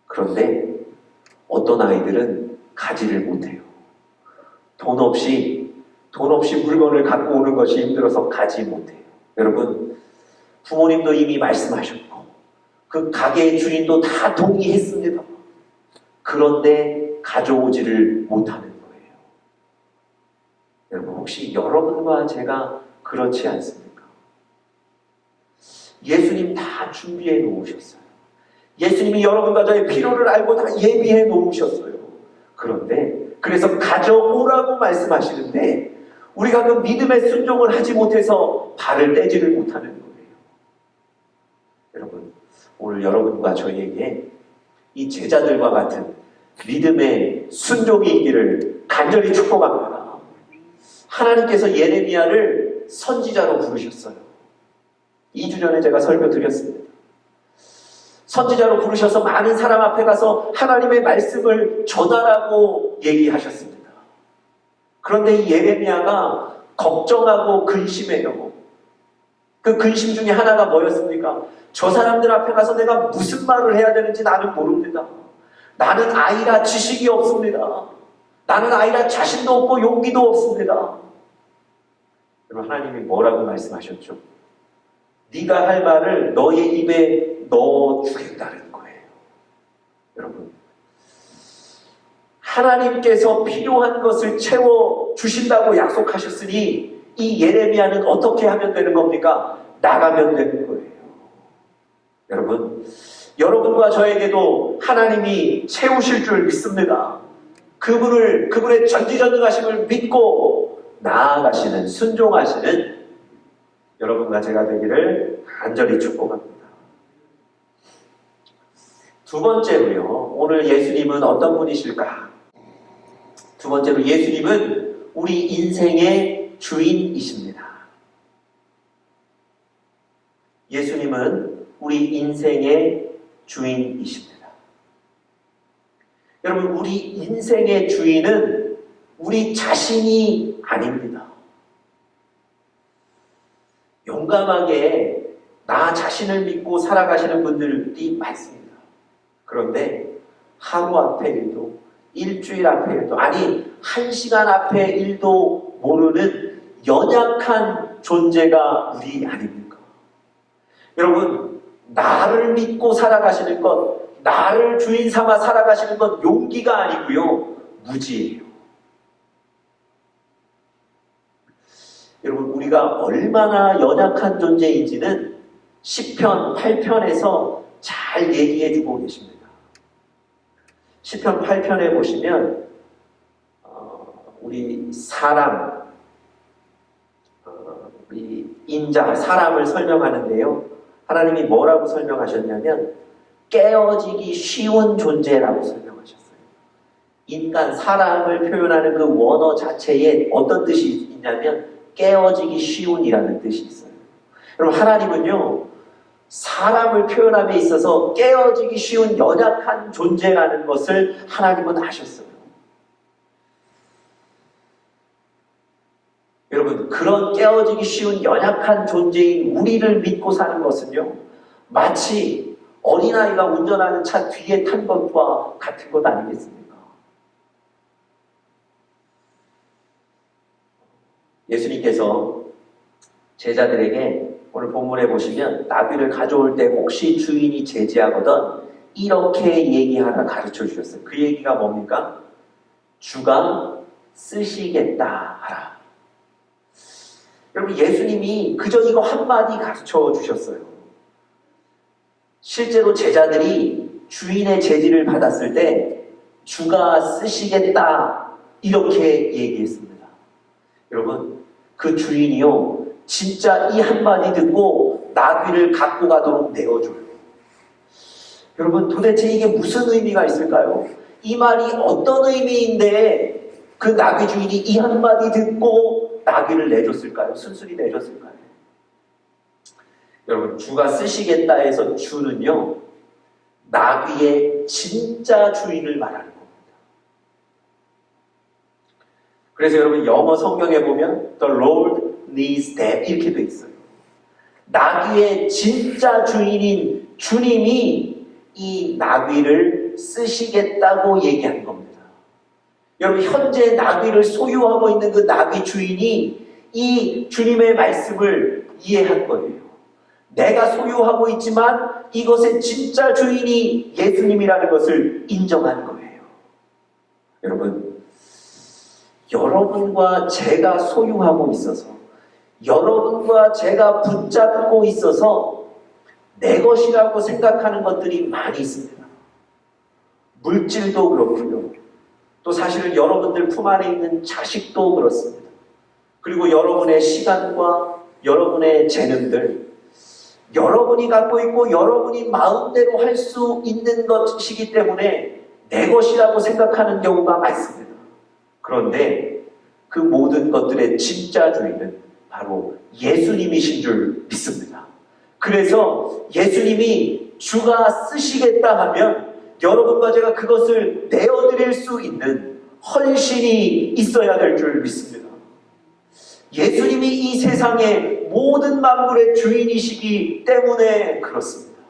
그런데 어떤 아이들은 가지를 못해요. 돈 없이 물건을 갖고 오는 것이 힘들어서 가지 못해요. 여러분, 부모님도 이미 말씀하셨고 그 가게의 주인도 다 동의했습니다. 그런데 가져오지를 못하는 거예요. 여러분, 혹시 여러분과 제가 그렇지 않습니까? 예수님 다 준비해 놓으셨어요. 예수님이 여러분과 저의 필요를 알고 다 예비해 놓으셨어요. 그런데 그래서 가져오라고 말씀하시는데 우리가 그 믿음의 순종을 하지 못해서 발을 떼지를 못하는 거예요. 여러분, 오늘 여러분과 저희에게 이 제자들과 같은 믿음의 순종이 있기를 간절히 축복합니다. 하나님께서 예레미야를 선지자로 부르셨어요. 2주 전에 제가 설교드렸습니다. 선지자로 부르셔서 많은 사람 앞에 가서 하나님의 말씀을 전하라고 얘기하셨습니다. 그런데 이 예레미야가 걱정하고 근심해요. 그 근심 중에 하나가 뭐였습니까? 저 사람들 앞에 가서 내가 무슨 말을 해야 되는지 나는 모릅니다. 나는 아이라 지식이 없습니다. 나는 아이라 자신도 없고 용기도 없습니다. 여러분, 하나님이 뭐라고 말씀하셨죠? 네가 할 말을 너의 입에 넣어주겠다는 거예요. 여러분, 하나님께서 필요한 것을 채워 주신다고 약속하셨으니 이 예레미야는 어떻게 하면 되는 겁니까? 나가면 되는 거예요. 여러분, 여러분과 저에게도 하나님이 채우실 줄 믿습니다. 그분의 전지전능하심을 믿고 나아가시는, 순종하시는 여러분과 제가 되기를 간절히 축복합니다. 두 번째로요, 오늘 예수님은 어떤 분이실까? 두 번째로 예수님은 우리 인생의 주인이십니다. 예수님은 우리 인생의 주인이십니다. 여러분, 우리 인생의 주인은 우리 자신이 아닙니다. 용감하게 나 자신을 믿고 살아가시는 분들이 많습니다. 그런데 하루 앞의 일도, 일주일 앞의 일도, 아니 1시간 앞의 일도 모르는 연약한 존재가 우리 아닙니까? 여러분, 나를 믿고 살아가시는 것, 나를 주인 삼아 살아가시는 건 용기가 아니고요, 무지예요. 여러분, 우리가 얼마나 연약한 존재인지는 시편 8편에서 잘 얘기해주고 계십니다. 시편 8편에 보시면 우리 사람, 우리 인자, 사람을 설명하는데요, 하나님이 뭐라고 설명하셨냐면 깨어지기 쉬운 존재라고 설명하셨어요. 인간, 사람을 표현하는 그 원어 자체에 어떤 뜻이 있냐면 깨어지기 쉬운이라는 뜻이 있어요. 여러분, 하나님은요, 사람을 표현함에 있어서 깨어지기 쉬운 연약한 존재라는 것을 하나님은 아셨어요. 여러분, 그런 깨어지기 쉬운 연약한 존재인 우리를 믿고 사는 것은요, 마치 어린아이가 운전하는 차 뒤에 탄 것과 같은 것 아니겠습니까? 예수님께서 제자들에게 오늘 본문에 보시면 나귀를 가져올 때 혹시 주인이 제지하거든 이렇게 얘기하라 가르쳐 주셨어요. 그 얘기가 뭡니까? 주가 쓰시겠다 하라. 여러분, 예수님이 그저 이거 한마디 가르쳐 주셨어요. 실제로 제자들이 주인의 제지를 받았을 때 주가 쓰시겠다 이렇게 얘기했습니다. 여러분, 그 주인이요, 진짜 이 한마디 듣고 나귀를 갖고 가도록 내어줘요. 여러분, 도대체 이게 무슨 의미가 있을까요? 이 말이 어떤 의미인데 그 나귀 주인이 이 한마디 듣고 나귀를 내줬을까요? 순순히 내줬을까요? 여러분, 주가 쓰시겠다 해서 주는요, 나귀의 진짜 주인을 말하는 겁니다. 그래서 여러분, 영어 성경에 보면 The Lord needs them 이렇게 돼 있어요. 나귀의 진짜 주인인 주님이 이 나귀를 쓰시겠다고 얘기한 겁니다. 여러분, 현재 나귀를 소유하고 있는 그 나귀 주인이 이 주님의 말씀을 이해한 거예요. 내가 소유하고 있지만 이것의 진짜 주인이 예수님이라는 것을 인정한 거예요. 여러분, 여러분과 제가 소유하고 있어서, 여러분과 제가 붙잡고 있어서 내 것이라고 생각하는 것들이 많이 있습니다. 물질도 그렇고요. 또 사실은 여러분들 품 안에 있는 자식도 그렇습니다. 그리고 여러분의 시간과 여러분의 재능들, 여러분이 갖고 있고 여러분이 마음대로 할 수 있는 것이기 때문에 내 것이라고 생각하는 경우가 많습니다. 그런데 그 모든 것들의 진짜 주인은 바로 예수님이신 줄 믿습니다. 그래서 예수님이 주가 쓰시겠다 하면 여러분과 제가 그것을 내어드릴 수 있는 헌신이 있어야 될 줄 믿습니다. 예수님이 이 세상의 모든 만물의 주인이시기 때문에 그렇습니다.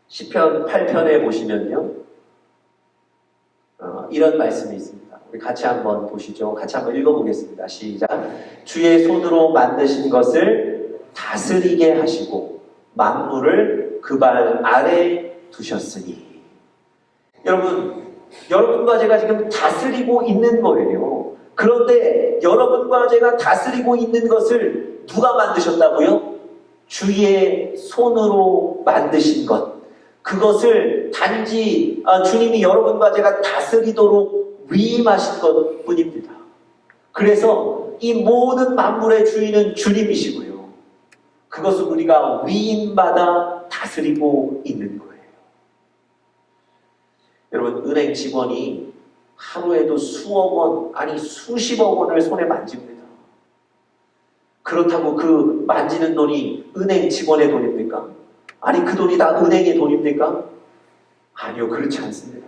시편 8편에 보시면요, 이런 말씀이 있습니다. 우리 같이 한번 보시죠. 같이 한번 읽어보겠습니다. 시작. 주의 손으로 만드신 것을 다스리게 하시고 만물을 그 발 아래 두셨으니. 여러분과 제가 지금 다스리고 있는 거예요. 그런데 여러분과 제가 다스리고 있는 것을 누가 만드셨다고요? 주의 손으로 만드신 것. 그것을 단지 주님이 여러분과 제가 다스리도록 위임하신 것 뿐입니다. 그래서 이 모든 만물의 주인은 주님이시고요. 그것을 우리가 위임받아 다스리고 있는 거예요. 여러분, 은행 직원이 하루에도 수억 원, 아니 수십억 원을 손에 만집니다. 그렇다고 그 만지는 돈이 은행 직원의 돈입니까? 아니 그 돈이 다 은행의 돈입니까? 아니요, 그렇지 않습니다.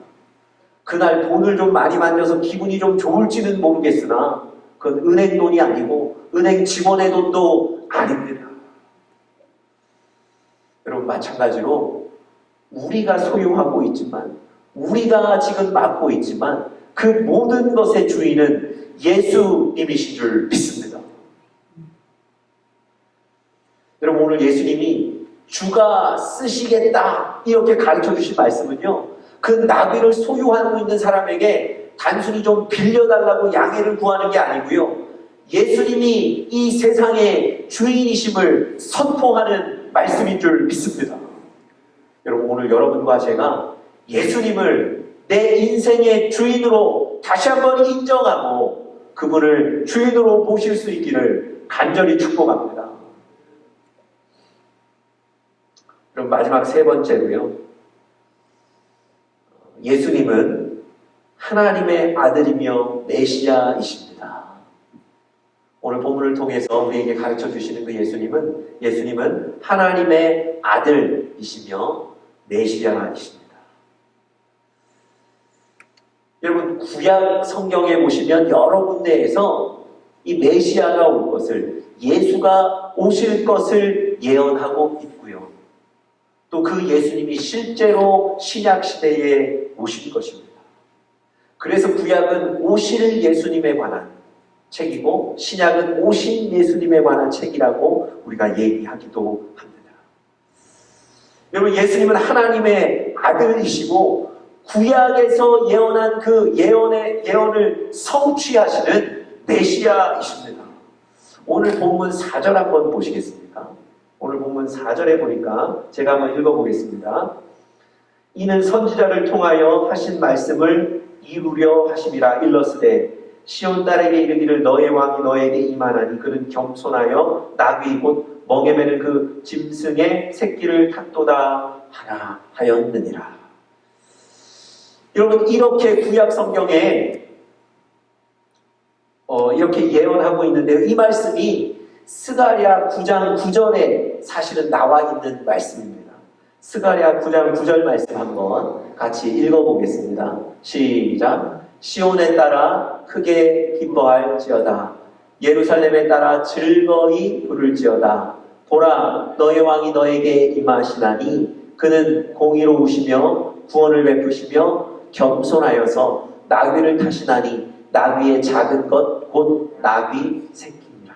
그날 돈을 좀 많이 만져서 기분이 좀 좋을지는 모르겠으나 그건 은행 돈이 아니고 은행 직원의 돈도 아닙니다. 여러분, 마찬가지로 우리가 소유하고 있지만, 우리가 지금 맡고 있지만 그 모든 것의 주인은 예수님이신 줄 믿습니다. 여러분, 오늘 예수님이 주가 쓰시겠다 이렇게 가르쳐 주신 말씀은요, 그 나귀를 소유하고 있는 사람에게 단순히 좀 빌려달라고 양해를 구하는 게 아니고요, 예수님이 이 세상의 주인이심을 선포하는 말씀인 줄 믿습니다. 여러분, 오늘 여러분과 제가 예수님을 내 인생의 주인으로 다시 한번 인정하고 그분을 주인으로 모실 수 있기를 간절히 축복합니다. 그럼 마지막 세 번째로요, 예수님은 하나님의 아들이며 메시아이십니다. 오늘 본문을 통해서 우리에게 가르쳐 주시는 그 예수님은 하나님의 아들이시며 메시아이십니다. 여러분, 구약 성경에 보시면 여러 군데에서 이 메시아가 올 것을, 예수가 오실 것을 예언하고 있고요. 또 그 예수님이 실제로 신약 시대에 오실 것입니다. 그래서 구약은 오실 예수님에 관한 책이고 신약은 오신 예수님에 관한 책이라고 우리가 얘기하기도 합니다. 여러분, 예수님은 하나님의 아들이시고 구약에서 예언한 그 예언을 성취하시는 메시아이십니다. 오늘 본문 4절 한번 보시겠습니까? 오늘 본문 4절에 보니까 제가 한번 읽어보겠습니다. 이는 선지자를 통하여 하신 말씀을 이루려 하심이라. 일러스되 시온 딸에게 이르기를 너의 왕이 너에게 임하나니 그는 겸손하여 나귀 곧 멍에 매는 그 짐승의 새끼를 탔도다 하라 하였느니라. 여러분, 이렇게 구약 성경에 이렇게 예언하고 있는데요, 이 말씀이 스가랴 9장 9절에 사실은 나와 있는 말씀입니다. 스가랴 9장 9절 말씀 한번 같이 읽어보겠습니다. 시작. 시온에 따라 크게 기뻐할지어다. 예루살렘에 따라 즐거이 부를지어다. 보라, 너의 왕이 너에게 임하시나니 그는 공의로우시며 구원을 베푸시며 겸손하여서 나귀를 타시나니 나귀의 작은 것 곧 나귀 새끼니라.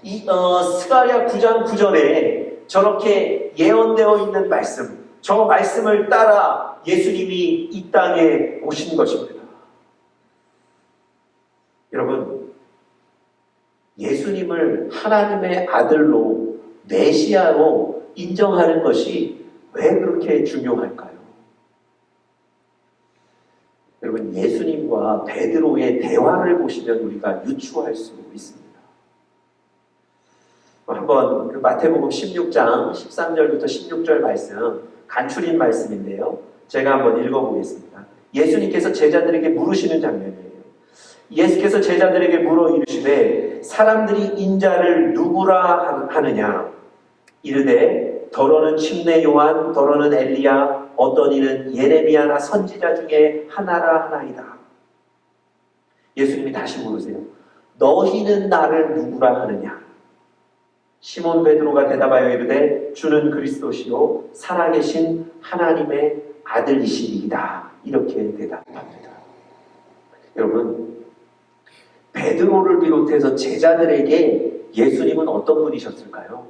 이 스가랴 9장 9절에 저렇게 예언되어 있는 말씀, 저 말씀을 따라 예수님이 이 땅에 오신 것입니다. 여러분, 예수님을 하나님의 아들로 메시아로 인정하는 것이 왜 그렇게 중요할까요? 여러분, 예수님과 베드로의 대화를 보시면 우리가 유추할 수 있습니다. 한번 그 마태복음 16장 13절부터 16절 말씀, 간추린 말씀인데요, 제가 한번 읽어보겠습니다. 예수님께서 제자들에게 물으시는 장면이에요. 예수께서 제자들에게 물어 이르시되 사람들이 인자를 누구라 하느냐? 이르되 더러는 침례 요한, 더러는 엘리야, 어떤 이는 예레미야나 선지자 중에 하나라 하나이다. 예수님이 다시 물으세요. 너희는 나를 누구라 하느냐? 시몬 베드로가 대답하여 이르되 주는 그리스도시요 살아계신 하나님의 아들이시니이다. 이렇게 대답합니다. 여러분, 베드로를 비롯해서 제자들에게 예수님은 어떤 분이셨을까요?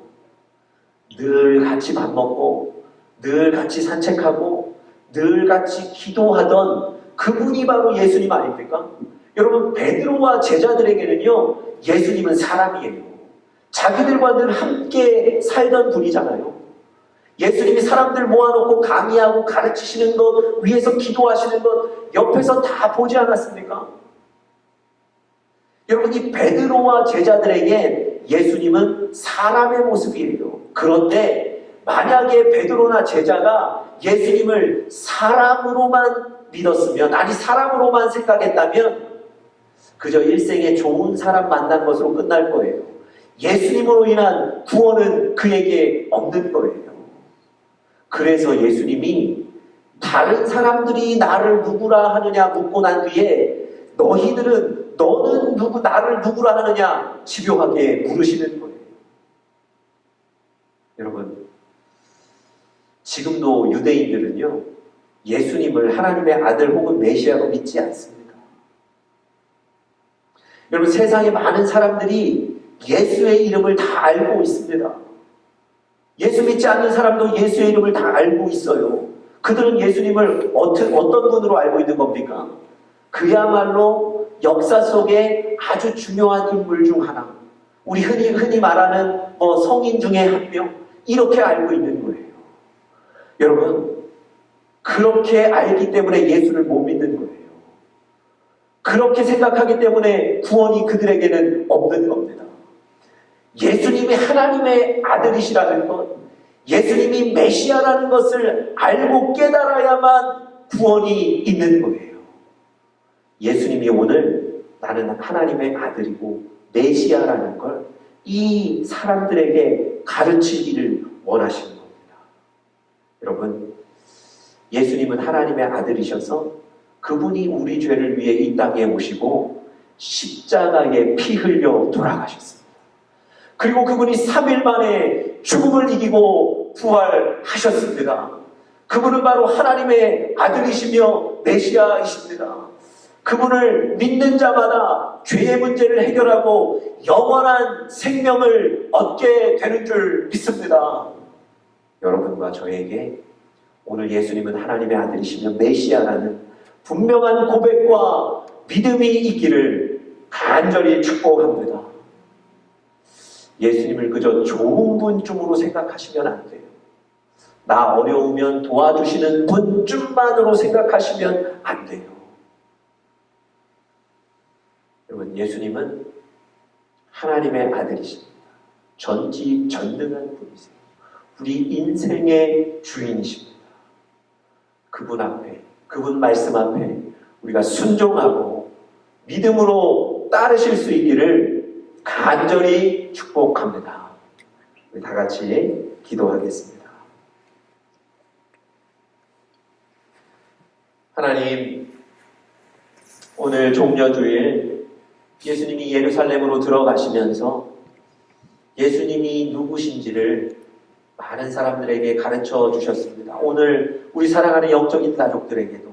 늘 같이 밥 먹고 늘 같이 산책하고 늘같이 기도하던 그분이 바로 예수님 아닙니까? 여러분, 베드로와 제자들에게는요, 예수님은 사람이에요. 자기들과 늘 함께 살던 분이잖아요. 예수님이 사람들 모아놓고 강의하고 가르치시는 것, 위에서 기도하시는 것, 옆에서 다 보지 않았습니까? 여러분, 이 베드로와 제자들에게 예수님은 사람의 모습이에요. 그런데 만약에 베드로나 제자가 예수님을 사람으로만 믿었으면, 아니 사람으로만 생각했다면 그저 일생에 좋은 사람 만난 것으로 끝날 거예요. 예수님으로 인한 구원은 그에게 없는 거예요. 그래서 예수님이 다른 사람들이 나를 누구라 하느냐 묻고 난 뒤에 너는 나를 누구라 하느냐 집요하게 물으시는 거예요. 여러분, 지금도 유대인들은요, 예수님을 하나님의 아들 혹은 메시아로 믿지 않습니다. 여러분, 세상에 많은 사람들이 예수의 이름을 다 알고 있습니다. 예수 믿지 않는 사람도 예수의 이름을 다 알고 있어요. 그들은 예수님을 어떤 분으로 알고 있는 겁니까? 그야말로 역사 속에 아주 중요한 인물 중 하나. 우리 흔히 말하는 성인 중에 한 명. 이렇게 알고 있는 거예요. 여러분, 그렇게 알기 때문에 예수를 못 믿는 거예요. 그렇게 생각하기 때문에 구원이 그들에게는 없는 겁니다. 예수님이 하나님의 아들이시라는 것, 예수님이 메시아라는 것을 알고 깨달아야만 구원이 있는 거예요. 예수님이 오늘 나는 하나님의 아들이고 메시아라는 걸 이 사람들에게 가르치기를 원하시는 겁니다. 여러분, 예수님은 하나님의 아들이셔서 그분이 우리 죄를 위해 이 땅에 오시고 십자가에 피 흘려 돌아가셨습니다. 그리고 그분이 3일 만에 죽음을 이기고 부활하셨습니다. 그분은 바로 하나님의 아들이시며 메시아이십니다. 그분을 믿는 자마다 죄의 문제를 해결하고 영원한 생명을 얻게 되는 줄 믿습니다. 여러분과 저에게 오늘 예수님은 하나님의 아들이시며 메시아라는 분명한 고백과 믿음이 있기를 간절히 축복합니다. 예수님을 그저 좋은 분쯤으로 생각하시면 안 돼요. 나 어려우면 도와주시는 분쯤만으로 생각하시면 안 돼요. 여러분, 예수님은 하나님의 아들이십니다. 전지전능한 분이세요. 우리 인생의 주인이십니다. 그분 앞에, 그분 말씀 앞에 우리가 순종하고 믿음으로 따르실 수 있기를 간절히 축복합니다. 우리 다 같이 기도하겠습니다. 하나님, 오늘 종려주일 예수님이 예루살렘으로 들어가시면서 예수님이 누구신지를 많은 사람들에게 가르쳐 주셨습니다. 오늘 우리 사랑하는 영적인 가족들에게도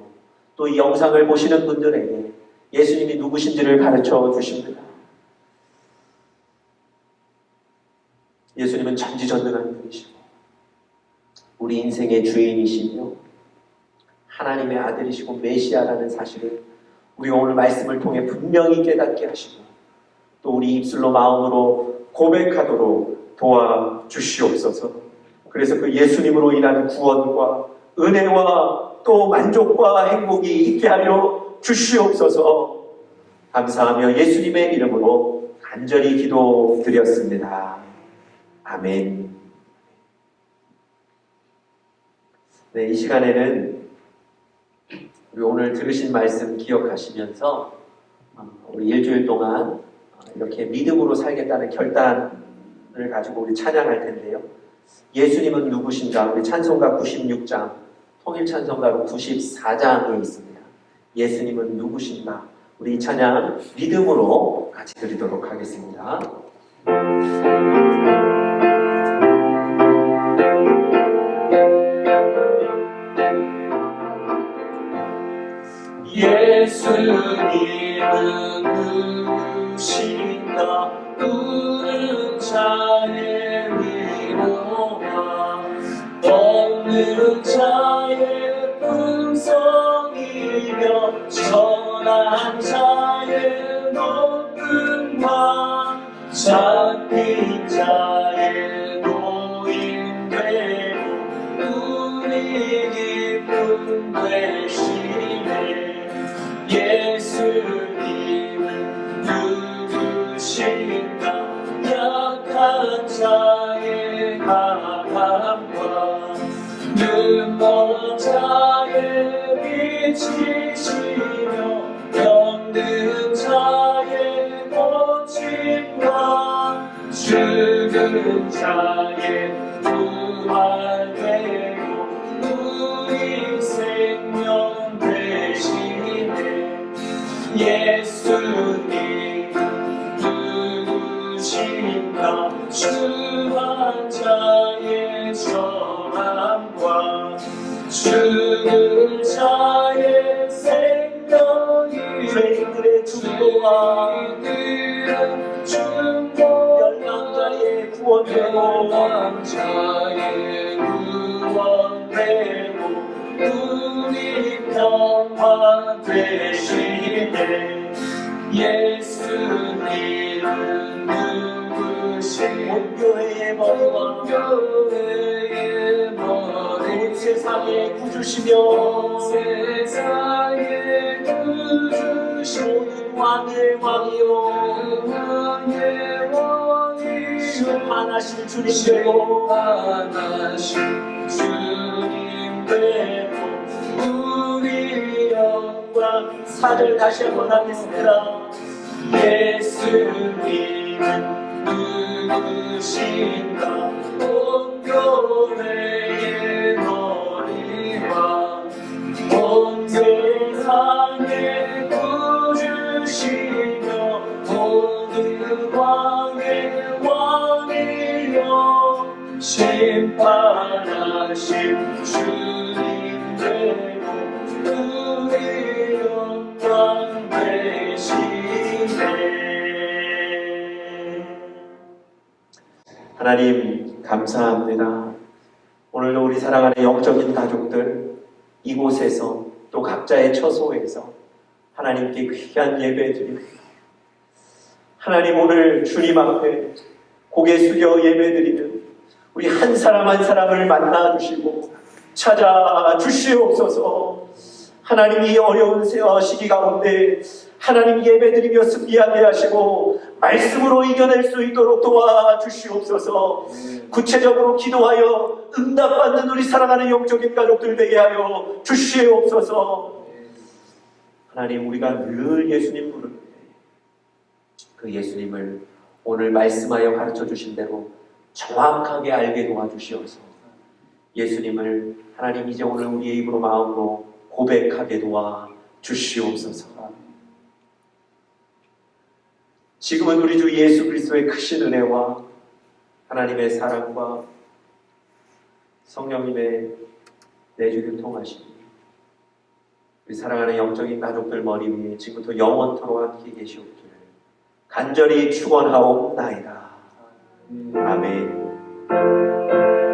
또 이 영상을 보시는 분들에게 예수님이 누구신지를 가르쳐 주십니다. 예수님은 전지전능한 분이시고 우리 인생의 주인이시며 하나님의 아들이시고 메시아라는 사실을 우리 오늘 말씀을 통해 분명히 깨닫게 하시고 또 우리 입술로 마음으로 고백하도록 도와주시옵소서. 그래서 그 예수님으로 인한 구원과 은혜와 또 만족과 행복이 있게 하려 주시옵소서. 감사하며 예수님의 이름으로 간절히 기도드렸습니다. 아멘. 네, 이 시간에는 우리 오늘 들으신 말씀 기억하시면서 우리 일주일 동안 이렇게 믿음으로 살겠다는 결단을 가지고 우리 찬양할 텐데요. 예수님은 누구신가? 우리 찬송가 96장, 통일찬송가로 94장에 있습니다. 예수님은 누구신가? 우리 이 찬양 믿음으로 같이 드리도록 하겠습니다. 예수님은 누구신가? 우는 자의 위로가 없는 자의 전한 자의 높음과 잡힌 자의 노인되고 우리 기쁨 되시네. 예수님은 누구신가? 약한 자의 가감과 눈먼 자의 빛이시며 병든 자의 고침과 죽은 자의 부활되고 우리 생명 되시네. 예수님 누구신가? 주한 자의 전함과 죽을 자의 생명이 죄인들의 중보와 멸망자의 구원되고 멸망자의 구원되고 우리 평화 되시네. 예수님은 누구신 온교회의 머리와 온교회의 머리 온 세상의 구주시며 온 세상의 구주시며 모든 왕의 왕이요 왕의 왕이요 심판하신 주님 되고 심판하신 주님 되고 우리 영광 4절 다시 한번 하겠습니다. 예수님은 누구신가? 온 교회의 머리와 온 세상의 구주시며 모든 왕의 왕이여 심판하신 주님 되고 우리 영광 되시네. 하나님 감사합니다. 오늘도 우리 사랑하는 영적인 가족들 이곳에서 또 각자의 처소에서 하나님께 귀한 예배드리고 하나님 오늘 주님 앞에 고개 숙여 예배드리는 우리 한 사람 한 사람을 만나 주시고 찾아 주시옵소서. 하나님 이 어려운 시기 가운데 하나님 예배드리며 승리하게 하시고 말씀으로 이겨낼 수 있도록 도와주시옵소서. 구체적으로 기도하여 응답받는 우리 사랑하는 영적인 가족들 되게 하여 주시옵소서. 하나님 우리가 늘 예수님 부르는데 그 예수님을 오늘 말씀하여 가르쳐 주신 대로 정확하게 알게 도와주시옵소서. 예수님을 하나님 이제 오늘 우리의 입으로 마음으로 고백하게 도와주시옵소서. 지금은 우리 주 예수 그리스도의 크신 은혜와 하나님의 사랑과 성령님의 내주 교통하심이 우리 사랑하는 영적인 가족들 머리 위에 지금부터 영원토록 함께 계시옵기를 간절히 축원하옵나이다. 아멘.